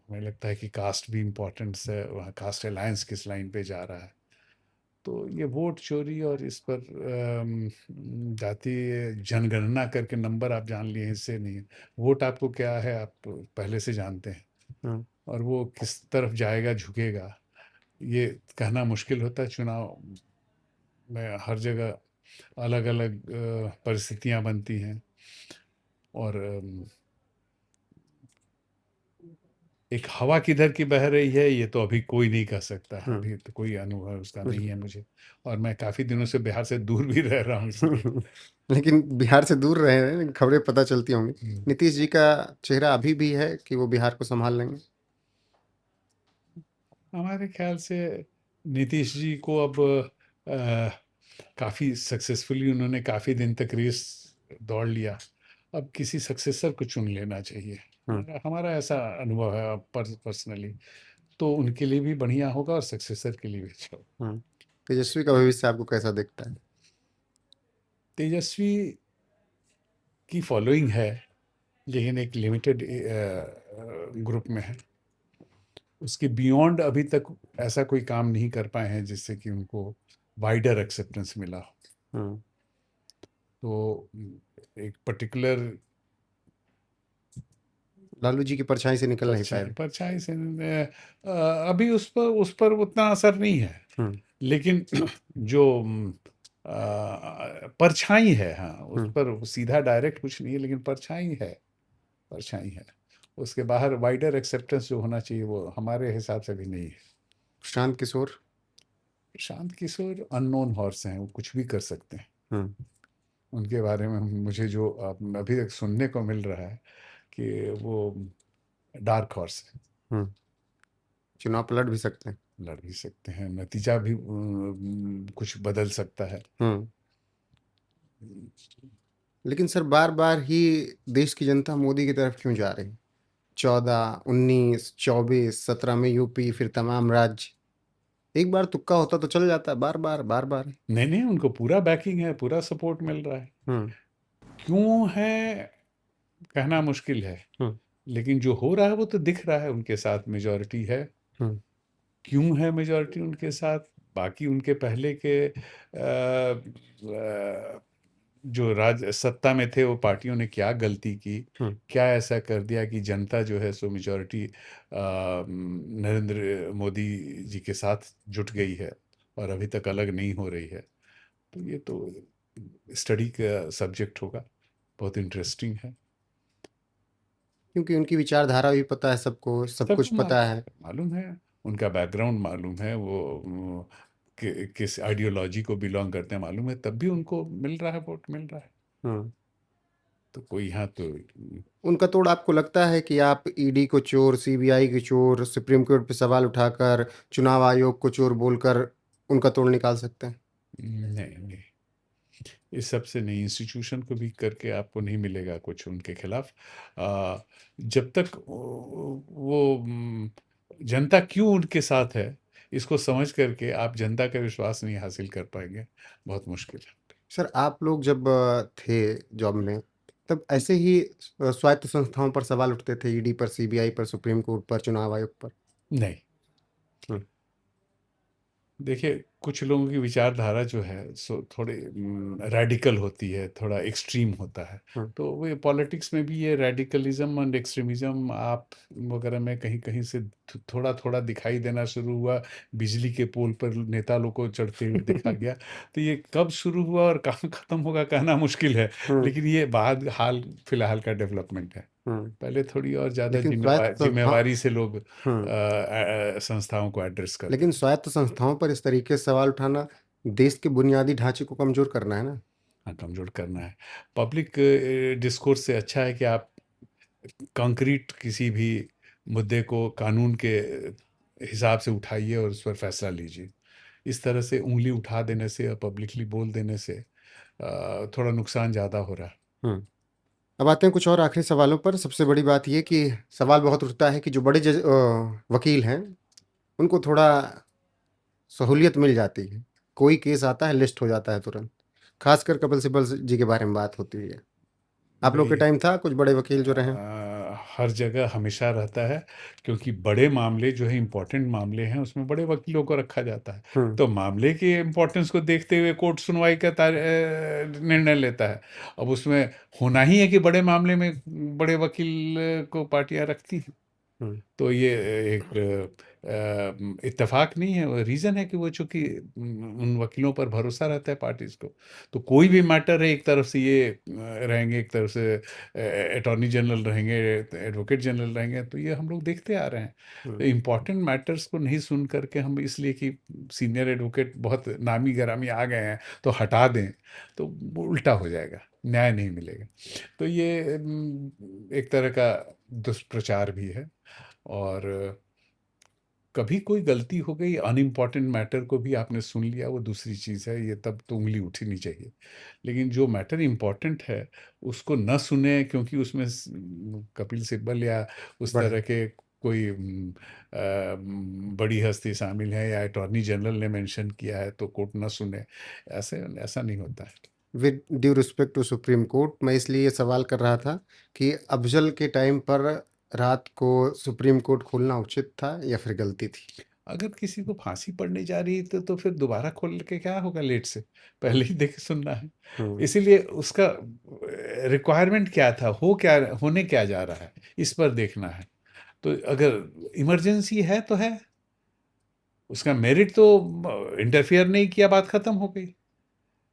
S2: हमें लगता है कि कास्ट भी इम्पोर्टेंस है, वहाँ कास्ट अलायंस किस लाइन पे जा रहा है। तो ये वोट चोरी और इस पर जाति जनगणना करके नंबर आप जान लिए, इससे नहीं है। वोट आपको क्या है, आप पहले से जानते हैं,
S1: हम्म,
S2: और वो किस तरफ जाएगा, झुकेगा, ये कहना मुश्किल होता है। चुनाव में हर जगह अलग अलग परिस्थितियां बनती हैं, और एक हवा किधर की बह रही है, ये तो अभी कोई नहीं कह सकता है।
S1: हम्म,
S2: अभी तो कोई अनुभव उसका नहीं
S1: बिल्कुल।
S2: है मुझे, और मैं काफ़ी दिनों से बिहार से दूर भी रह रहा हूँ, इसलिए।
S1: लेकिन बिहार से दूर रहे हैं, खबरें पता चलती होंगी।
S2: हम्म।
S1: नीतीश जी का चेहरा अभी भी है कि वो बिहार को संभाल लेंगे?
S2: हमारे ख्याल से नीतीश जी को अब काफ़ी सक्सेसफुली उन्होंने काफ़ी दिन तक रेस दौड़ लिया, अब किसी सक्सेसर को चुन लेना चाहिए।
S1: हम्म,
S2: हमारा ऐसा अनुभव है पर्सनली। तो उनके लिए भी बढ़िया होगा और सक्सेसर के लिए भी अच्छा होगा।
S1: हम्म। तेजस्वी का भविष्य आपको कैसा दिखता है?
S2: तेजस्वी की फॉलोइंग है, लेकिन एक लिमिटेड ग्रुप में है। उसके बियॉन्ड अभी तक ऐसा कोई काम नहीं कर पाए हैं जिससे कि उनको वाइडर एक्सेप्टेंस मिला हो।
S1: हम्म,
S2: तो एक पर्टिकुलर
S1: लालू जी की परछाई से निकल नहीं पाए
S2: परछाई
S1: अभी।
S2: परछाई से अभी उस पर उतना असर नहीं है।
S1: हम्म,
S2: लेकिन जो परछाई है, हाँ, उस
S1: हम्म।
S2: पर सीधा डायरेक्ट कुछ नहीं है, लेकिन परछाई है, परछाई है। उसके बाहर वाइडर एक्सेप्टेंस जो होना चाहिए, वो हमारे हिसाब से भी नहीं है।
S1: प्रशांत किशोर।
S2: प्रशांत किशोर अननोन हॉर्स हैं, वो कुछ भी कर सकते हैं।
S1: हम्म,
S2: उनके बारे में मुझे जो अभी तक सुनने को मिल रहा है कि वो डार्क हॉर्स है।
S1: हम्म। चुनाव पलट भी सकते हैं।
S2: लड़ भी सकते हैं, नतीजा भी कुछ बदल सकता है।
S1: हम्म। लेकिन सर, बार बार ही देश की जनता मोदी की तरफ क्यों जा रही है? 14, 19, 24, 17 में यूपी, फिर तमाम राज्य। एक बार तुक्का होता तो चल जाता, बार बार बार बार।
S2: नहीं नहीं, उनको पूरा बैकिंग है, पूरा सपोर्ट मिल रहा है।
S1: हम्म,
S2: क्यों है कहना मुश्किल है,
S1: हम्म,
S2: लेकिन जो हो रहा है वो तो दिख रहा है, उनके साथ मेजॉरिटी है।
S1: हम्म,
S2: क्यों है मेजॉरिटी उनके साथ? बाकी उनके पहले के जो राज सत्ता में थे, वो पार्टियों ने क्या गलती की,
S1: हम्म।
S2: क्या ऐसा कर दिया कि जनता जो है सो मेजॉरिटी नरेंद्र मोदी जी के साथ जुट गई है और अभी तक अलग नहीं हो रही है। तो ये तो स्टडी का सब्जेक्ट होगा, बहुत इंटरेस्टिंग है।
S1: क्योंकि उनकी विचारधारा भी पता है सबको, सब कुछ
S2: सबको
S1: पता है।
S2: मालूम है, उनका बैकग्राउंड मालूम है, वो किस आइडियोलॉजी को बिलोंग करते हैं मालूम है, तब भी उनको मिल रहा है, वोट मिल रहा है।
S1: हम्म।
S2: तो कोई यहाँ तो
S1: उनका तोड़ आपको लगता है कि आप ईडी को चोर, सीबीआई की चोर, सुप्रीम कोर्ट पे सवाल उठाकर, चुनाव आयोग को चोर बोलकर उनका तोड़ निकाल सकते हैं?
S2: नहीं नहीं, इस सब से नहीं, इंस्टीट्यूशन को भी करके आपको नहीं मिलेगा कुछ उनके खिलाफ। जब तक वो जनता क्यों उनके साथ है, इसको समझ करके आप जनता का विश्वास नहीं हासिल कर पाएंगे, बहुत मुश्किल है।
S1: सर, आप लोग जब थे जॉब में, तब ऐसे ही स्वायत्त संस्थाओं पर सवाल उठते थे, ईडी पर, सीबीआई पर, सुप्रीम कोर्ट पर, चुनाव आयोग पर?
S2: नहीं,
S1: हम्म,
S2: देखिए, कुछ लोगों की विचारधारा जो है सो थोड़े रेडिकल होती है, थोड़ा एक्सट्रीम होता है।
S1: हम्म,
S2: तो वो पॉलिटिक्स में भी ये रेडिकलिज्म एंड एक्सट्रीमिज्म आप वगैरह में कहीं कहीं से थोड़ा थोड़ा दिखाई देना शुरू हुआ। बिजली के पोल पर नेता लोग को चढ़ते हुए देखा गया। तो ये कब शुरू हुआ और कहाँ खत्म होगा कहना मुश्किल है,
S1: हम्म,
S2: लेकिन ये बाद हाल फिलहाल का डेवलपमेंट है।
S1: हम्म।
S2: पहले थोड़ी और ज़्यादा
S1: लेकिन स्वायत्त संस्था
S2: जिम्मेवारी से लोग
S1: हम्म
S2: संस्थाओं को एड्रेस करते
S1: लेकिन
S2: थे।
S1: स्वायत्त संस्थाओं पर इस तरीके से सवाल उठाना देश के बुनियादी ढांचे को कमजोर करना है ना।
S2: हाँ, कमजोर करना है। पब्लिक डिस्कोर्स से अच्छा है कि आप कंक्रीट किसी भी मुद्दे को कानून के हिसाब से उठाइए और उस पर फैसला लीजिए। इस तरह से उंगली उठा देने से या पब्लिकली बोल देने से थोड़ा नुकसान ज़्यादा हो रहा है।
S1: हम्म अब आते हैं कुछ और आखिरी सवालों पर। सबसे बड़ी बात ये कि सवाल बहुत उठता है कि जो बड़े वकील हैं उनको थोड़ा सहूलियत मिल जाती है। कोई केस आता है लिस्ट हो जाता है तुरंत। खासकर कपिल सिब्बल जी के बारे में बात होती है। आप लोग के
S2: भाई
S1: टाइम था कुछ बड़े वकील जो रहे?
S2: हर जगह हमेशा रहता है, क्योंकि बड़े मामले जो है इम्पोर्टेंट मामले हैं उसमें बड़े वकीलों को रखा जाता है।
S1: हम्म
S2: तो मामले के इम्पोर्टेंस को देखते हुए कोर्ट सुनवाई का निर्णय लेता है। अब उसमें होना ही है कि बड़े मामले में बड़े वकील को पार्टियां रखती हैं।
S1: हम्म
S2: तो ये एक इत्तेफाक नहीं है, वो रीज़न है कि वो चूंकि उन वकीलों पर भरोसा रहता है पार्टीज को। तो कोई भी मैटर है, एक तरफ से ये रहेंगे, एक तरफ से अटॉर्नी जनरल रहेंगे, एडवोकेट जनरल रहेंगे, तो ये हम लोग देखते आ रहे हैं। तो
S1: हम्म
S2: इम्पॉर्टेंट मैटर्स को नहीं सुन करके हम इसलिए कि सीनियर एडवोकेट बहुत नामी गिरामी आ गए हैं तो हटा दें, तो वो उल्टा हो जाएगा, न्याय नहीं मिलेगा। तो ये एक तरह का दुष्प्रचार भी है। और कभी कोई गलती हो गई, अनइम्पॉर्टेंट मैटर को भी आपने सुन लिया, वो दूसरी चीज़ है, ये तब तो उंगली उठनी चाहिए। लेकिन जो मैटर इम्पॉर्टेंट है उसको न सुने, क्योंकि उसमें कपिल सिब्बल या उस
S1: बड़े
S2: तरह के कोई बड़ी हस्ती शामिल है या अटॉर्नी जनरल ने मेंशन किया है तो कोर्ट न सुने, ऐसे ऐसा नहीं होता है।
S1: With due respect to Supreme Court, मैं इसलिए ये सवाल कर रहा था कि अफजल के टाइम पर रात को सुप्रीम कोर्ट खोलना उचित था या फिर गलती थी?
S2: अगर किसी को फांसी पड़ने जा रही है तो फिर दोबारा खोल के क्या होगा, लेट से पहले ही देख सुनना है।
S1: हम्म
S2: इसीलिए उसका रिक्वायरमेंट क्या था, हो क्या, होने क्या जा रहा है, इस पर देखना है। तो अगर इमरजेंसी है तो है, उसका मेरिट तो इंटरफियर नहीं किया, बात खत्म हो गई।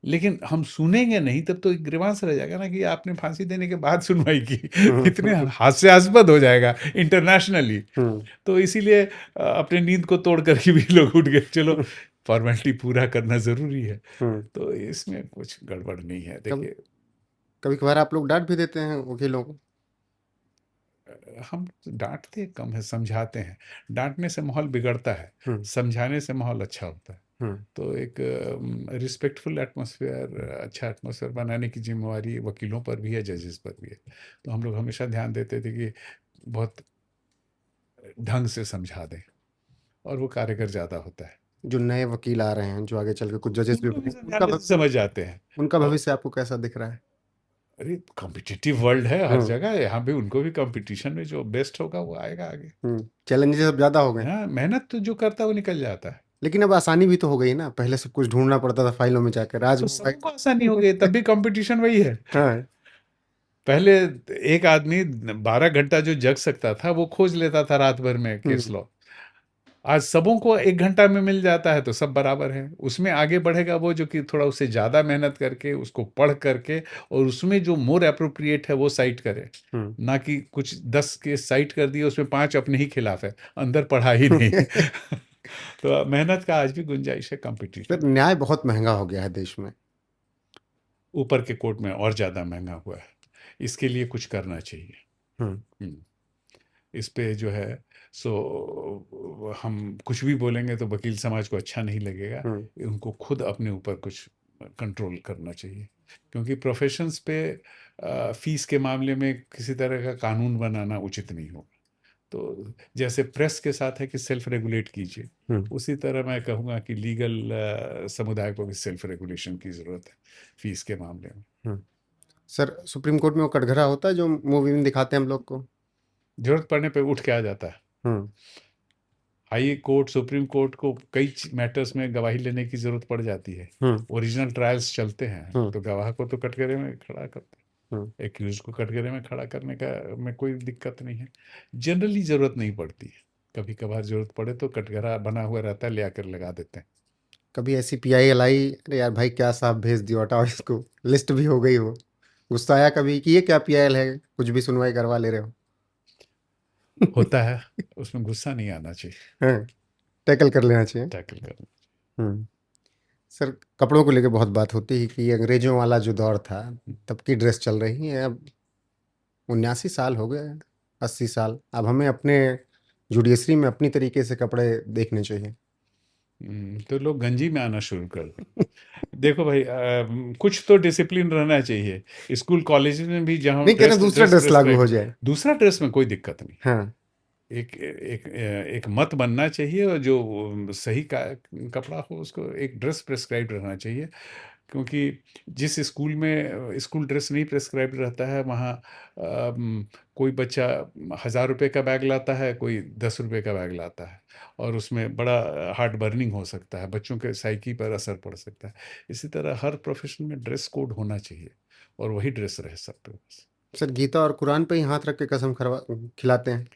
S2: लेकिन हम सुनेंगे नहीं तब तो एक ग्रीवांस रह जाएगा ना कि आपने फांसी देने के बाद सुनवाई की। कितने
S1: हम्म
S2: हास्यास्पद हो जाएगा इंटरनेशनली।
S1: हम्म
S2: तो इसीलिए अपने नींद को तोड़ करके भी लोग उठ गए, चलो फॉर्मेलिटी पूरा करना ज़रूरी है।
S1: हम्म।
S2: तो इसमें कुछ गड़बड़ नहीं है,
S1: कभी
S2: देखिए।
S1: कभी कभार आप लोग डांट भी देते हैं वकीलों को?
S2: हम डांटते कम है, समझाते हैं। डांटने से माहौल बिगड़ता है,
S1: हम्म
S2: समझाने से माहौल अच्छा होता है।
S1: हम्म
S2: तो एक रिस्पेक्टफुल एटमॉस्फेयर, अच्छा एटमॉस्फेयर बनाने की जिम्मेवारी वकीलों पर भी है, जजेस पर भी है। तो हम लोग हमेशा ध्यान देते थे कि बहुत ढंग से समझा दें, और वो कारगर ज़्यादा होता है।
S1: जो नए वकील आ रहे हैं, जो आगे चल के कुछ जजेस भी
S2: उनको भी
S1: बने, उनका
S2: समझाने से समझ जाते हैं।
S1: उनका
S2: और
S1: भविष्य आपको कैसा दिख रहा है?
S2: अरे कॉम्पिटिटिव वर्ल्ड है हर
S1: हम्म
S2: जगह, यहाँ भी उनको भी कंपटीशन में जो बेस्ट होगा वो आएगा आगे।
S1: चैलेंजेस अब ज्यादा हो गए।
S2: हाँ, मेहनत तो जो करता है वो निकल जाता है।
S1: लेकिन अब आसानी भी तो हो गई ना। पहले सब कुछ ढूंढना पड़ता था फाइलों में जाकर, आज
S2: तो
S1: मोबाइल।
S2: सबको आसानी हो गई, तब भी कंपटीशन वही है।
S1: हाँ।
S2: पहले एक आदमी 12 घंटा जो जग सकता था वो खोज लेता था रात भर में केस
S1: हम्म
S2: लॉ। आज सबों को 1 घंटा में मिल जाता है, तो सब बराबर है। उसमें आगे बढ़ेगा वो जो कि थोड़ा उससे ज़्यादा मेहनत करके उसको पढ़ करके और उसमें जो मोर अप्रोप्रिएट है वो साइट करे। ना कि कुछ 10 केस साइट कर दिए, उसमें 5 अपने ही खिलाफ है, अंदर पढ़ा ही नहीं। तो मेहनत का आज भी गुंजाइश है
S1: सर,
S2: कंपटीटिव।
S1: न्याय बहुत महंगा हो गया है देश में।
S2: ऊपर के कोर्ट में और ज़्यादा महंगा हुआ है, इसके लिए कुछ करना चाहिए।
S1: हम्म
S2: हम्म, इस पे जो है सो हम कुछ भी बोलेंगे तो वकील समाज को अच्छा नहीं लगेगा।
S1: हम्म
S2: उनको खुद अपने ऊपर कुछ कंट्रोल करना चाहिए, क्योंकि प्रोफेशंस पे फीस के मामले में किसी तरह का कानून बनाना उचित नहीं होगा। तो जैसे प्रेस के साथ है कि सेल्फ रेगुलेट कीजिए,
S1: हम्म
S2: उसी तरह मैं कहूँगा कि लीगल समुदाय को भी सेल्फ रेगुलेशन की ज़रूरत है फीस के मामले में।
S1: हम्म। सर, सुप्रीम कोर्ट में वो कटघरा होता है जो मूवी में दिखाते हैं हम लोग को?
S2: जरूरत पड़ने पे उठ के आ जाता है।
S1: हम्म
S2: हाई कोर्ट सुप्रीम कोर्ट को कई मैटर्स में गवाही लेने की जरूरत पड़ जाती है।
S1: हम्म।
S2: ओरिजिनल ट्रायल्स चलते हैं
S1: हम्म।
S2: तो गवाह को तो कटघरे में खड़ा करते
S1: हम्म।
S2: हैं, एक्यूज को कटघरे में खड़ा करने का में कोई दिक्कत नहीं है। जनरली जरूरत नहीं पड़ती है, कभी कभार जरूरत पड़े तो कटघरा बना हुआ रहता है, ले आकर लगा देते हैं।
S1: कभी ऐसी पीआईएल आई, अरे यार भाई क्या साहब भेज दियो, हटाओ इसको, लिस्ट भी हो गई हो, गुस्सा आया कभी कि ये क्या पीआईएल है, कुछ भी सुनवाई करवा ले रहे हो?
S2: होता है, उसमें गुस्सा नहीं आना चाहिए,
S1: हाँ, टैकल कर लेना चाहिए।
S2: टैकल करना।
S1: हम्म। सर, कपड़ों को लेकर बहुत बात होती है कि ये अंग्रेजों वाला जो दौर था, तब की ड्रेस चल रही है। अब 79 साल हो गए, 80 साल, अब हमें अपने जुडिशरी में अपनी तरीके से कपड़े देखने चाहिए।
S2: तो लोग गंजी में आना शुरू कर दें। देखो भाई, कुछ तो डिसिप्लिन रहना चाहिए। स्कूल कॉलेज में भी जहाँ
S1: नहीं कह रहे
S2: ड्रेस
S1: दूसरा
S2: ड्रेस
S1: ड्रेस लागू हो
S2: प्रेस्क्राइब,
S1: जाए।
S2: दूसरा ड्रेस में कोई दिक्कत नहीं।
S1: हाँ।
S2: एक एक एक मत बनना चाहिए, और जो सही का कपड़ा हो उसको एक ड्रेस प्रेस्क्राइब रहना चाहिए। क्योंकि जिस स्कूल में स्कूल ड्रेस नहीं प्रेस्क्राइब रहता है, वहाँ कोई बच्चा 1,000 रुपये का बैग लाता है, कोई 10 रुपये का बैग लाता है, और उसमें बड़ा हार्ट बर्निंग हो सकता है, बच्चों के साइकी पर असर पड़ सकता है। इसी तरह हर प्रोफेशन में ड्रेस कोड होना चाहिए, और वही ड्रेस रह सकते हो बस।
S1: सर, गीता और कुरान पे ही हाथ रख के कसम खिलाते हैं।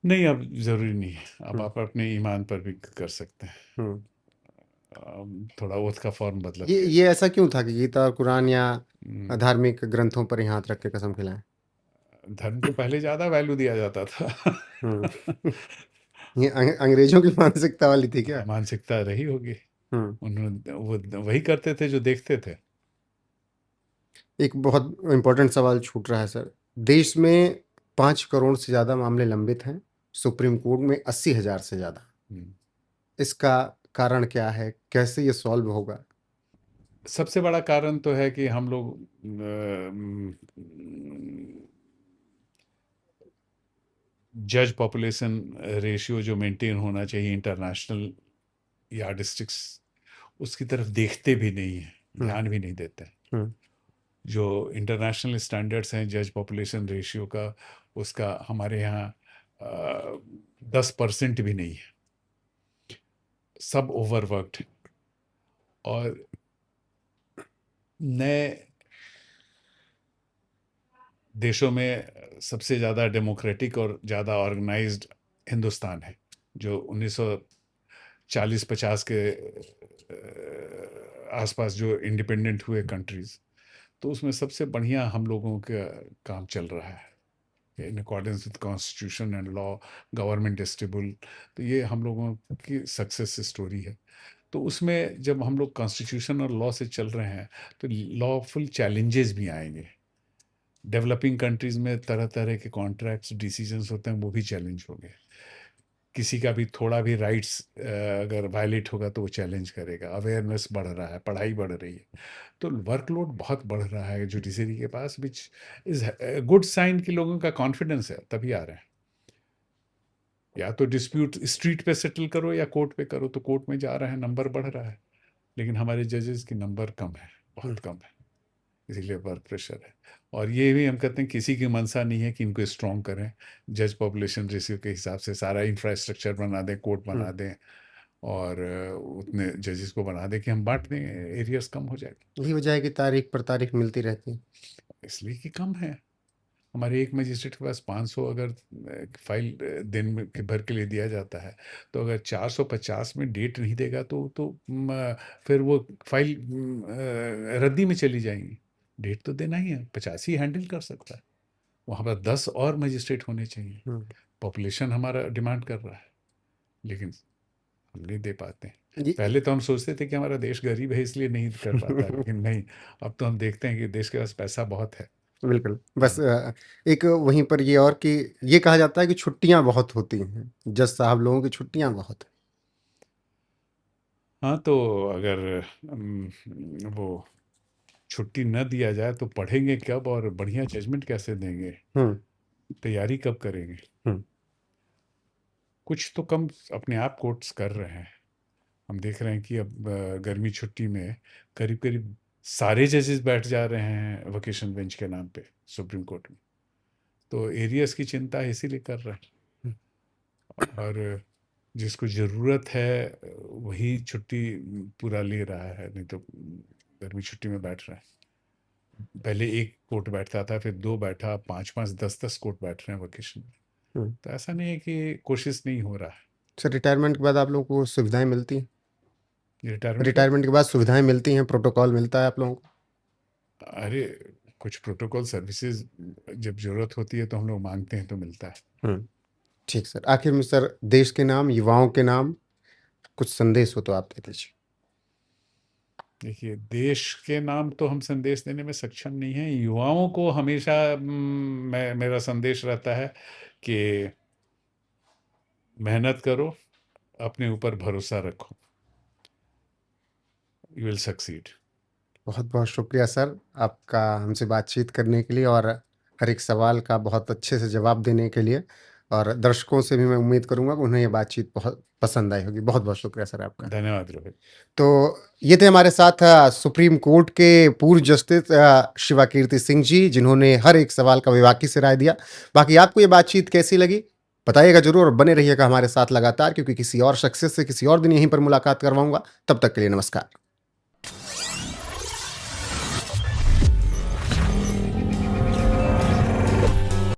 S2: नहीं, अब ज़रूरी नहीं है, अब
S1: हम्म।
S2: आप अपने ईमान पर भी कर सकते हैं।
S1: हम्म।
S2: थोड़ा ओथ का फॉर्म बदल
S1: ये
S2: के।
S1: ये ऐसा क्यों था कि गीता और कुरान या
S2: हम्म,
S1: धार्मिक ग्रंथों पर ही हाथ रख के कसम खिलाएं?
S2: धर्म को पहले ज़्यादा वैल्यू दिया जाता था।
S1: हम्म। ये अंग्रेजों की मानसिकता वाली थी क्या?
S2: मानसिकता रही होगी,
S1: हम्म।
S2: उन्होंने वो वही करते थे जो देखते थे।
S1: एक बहुत इंपॉर्टेंट सवाल छूट रहा है सर। देश में 5 करोड़ से ज़्यादा मामले लंबित हैं, सुप्रीम कोर्ट में 80,000 से ज़्यादा।
S2: हम्म,
S1: इसका कारण क्या है, कैसे ये सॉल्व होगा?
S2: सबसे बड़ा कारण तो है कि हम लोग जज पॉपुलेशन रेशियो जो मेंटेन होना चाहिए इंटरनेशनल या डिस्ट्रिक्ट्स, उसकी तरफ देखते भी नहीं है,
S1: हम्म।
S2: ध्यान भी नहीं देते हैं।
S1: हम्म।
S2: जो इंटरनेशनल स्टैंडर्ड्स हैं जज पॉपुलेशन रेशियो का, उसका हमारे यहाँ 10% भी नहीं है, सब ओवरवर्कड। और नए देशों में सबसे ज़्यादा डेमोक्रेटिक और ज़्यादा ऑर्गेनाइज्ड हिंदुस्तान है, जो 1940-50 के आसपास जो इंडिपेंडेंट हुए कंट्रीज, तो उसमें सबसे बढ़िया हम लोगों का काम चल रहा है in accordance with constitution and law, government stable. तो ये हम लोगों की सक्सेस स्टोरी है। तो उसमें जब हम लोग कॉन्स्टिट्यूशन और लॉ से चल रहे हैं, तो लॉफुल चैलेंजेस भी आएंगे। डेवलपिंग कंट्रीज में तरह तरह के कॉन्ट्रैक्ट्स डिसीजंस होते हैं, वो भी चैलेंज होंगे। किसी का भी थोड़ा भी राइट्स अगर वायलेट होगा तो वो चैलेंज करेगा। अवेयरनेस बढ़ रहा है, पढ़ाई बढ़ रही है, तो वर्कलोड बहुत बढ़ रहा है जुडिशरी के पास, विच इज गुड साइन कि लोगों का कॉन्फिडेंस है तभी आ रहे हैं। या तो डिस्प्यूट स्ट्रीट पे सेटल करो या कोर्ट पे करो, तो कोर्ट में जा रहे हैं, नंबर बढ़ रहा है। लेकिन हमारे जजेस की नंबर कम है,
S1: हम्म।
S2: बहुत कम है, इसीलिए वर्क प्रेशर है। और ये भी हम कहते हैं किसी की मंशा नहीं है कि इनको स्ट्रॉन्ग करें, जज पॉपुलेशन रेशियो के हिसाब से सारा इंफ्रास्ट्रक्चर बना दें, कोर्ट बना
S1: हम्म।
S2: दें, और उतने जजेस को बना दें कि हम बांट दें, एरियस कम हो जाएगी।
S1: यही वजह है कि तारीख पर तारीख मिलती रहती है।
S2: इसलिए कि कम है। हमारे एक मजिस्ट्रेट के पास 500 अगर फाइल दिन में के भर के लिए दिया जाता है, तो अगर 450 में डेट नहीं देगा तो फिर वो फाइल रद्दी में चली जाएंगी। डेट तो देना ही है, 50 ही हैंडल कर सकता है, वहाँ पर 10 और मजिस्ट्रेट होने चाहिए।
S1: हम्म।
S2: पॉपुलेशन हमारा डिमांड कर रहा है, लेकिन हम नहीं दे पाते हैं।
S1: ये
S2: पहले तो हम सोचते थे कि हमारा देश गरीब है इसलिए नहीं कर पाता है, लेकिन नहीं, अब तो हम देखते हैं कि देश के पास पैसा बहुत है।
S1: बिल्कुल, बस
S2: हाँ।
S1: एक वहीं पर ये और कि ये कहा जाता है कि छुट्टियां बहुत होती हैं, जज साहब लोगों की छुट्टियां बहुत
S2: हाँ, तो अगर वो छुट्टी न दिया जाए तो पढ़ेंगे कब और बढ़िया जजमेंट कैसे देंगे,
S1: हैं। हम्म।
S2: तैयारी कब करेंगे।
S1: हम्म।
S2: कुछ तो कम अपने आप कोर्ट्स कर रहे हैं। हम देख रहे हैं कि अब गर्मी छुट्टी में करीब करीब सारे जजेस बैठ जा रहे हैं वोकेशन बेंच के नाम पे सुप्रीम कोर्ट में। तो एरियस की चिंता इसीलिए कर रहे हैं। और जिसको ज़रूरत है वही छुट्टी पूरा ले रहा है, नहीं तो गर्मी छुट्टी में बैठ रहा है। पहले 1 कोर्ट बैठता था, फिर 2 बैठा, 5-5, 10-10 कोर्ट बैठ रहे हैं वेकेशन में।
S1: हम्म।
S2: तो ऐसा नहीं है कि कोशिश नहीं हो रहा है।
S1: सर रिटायरमेंट के बाद आप लोगों को सुविधाएं मिलती हैं?
S2: रिटायरमेंट के
S1: रिटायरमेंट के बाद सुविधाएं मिलती हैं, प्रोटोकॉल मिलता है आप लोगों को?
S2: अरे कुछ प्रोटोकॉल सर्विसेज जब ज़रूरत होती है तो हम लोग माँगते हैं तो मिलता है।
S1: हम्म। ठीक सर, आखिर में सर देश के नाम, युवाओं के नाम कुछ संदेश हो तो आप दे दीजिए।
S2: देखिए, देश के नाम तो हम संदेश देने में सक्षम नहीं हैं। युवाओं को हमेशा मेरा संदेश रहता है कि मेहनत करो, अपने ऊपर भरोसा रखो, यू विल सक्सीड।
S1: बहुत बहुत शुक्रिया सर आपका हमसे बातचीत करने के लिए और हर एक सवाल का बहुत अच्छे से जवाब देने के लिए। और दर्शकों से भी मैं उम्मीद करूंगा कि उन्हें ये बातचीत बहुत पसंद आई होगी। बहुत बहुत शुक्रिया सर आपका।
S2: धन्यवाद रोहित।
S1: तो ये थे हमारे साथ सुप्रीम कोर्ट के पूर्व जस्टिस शिवा कीर्ति सिंह जी, जिन्होंने हर एक सवाल का विवाकी से राय दिया। बाकी आपको ये बातचीत कैसी लगी बताइएगा जरूर, और बने रहिएगा हमारे साथ लगातार, क्योंकि किसी और शख्सियत से किसी और दिन यहीं पर मुलाकात करवाऊंगा। तब तक के लिए नमस्कार।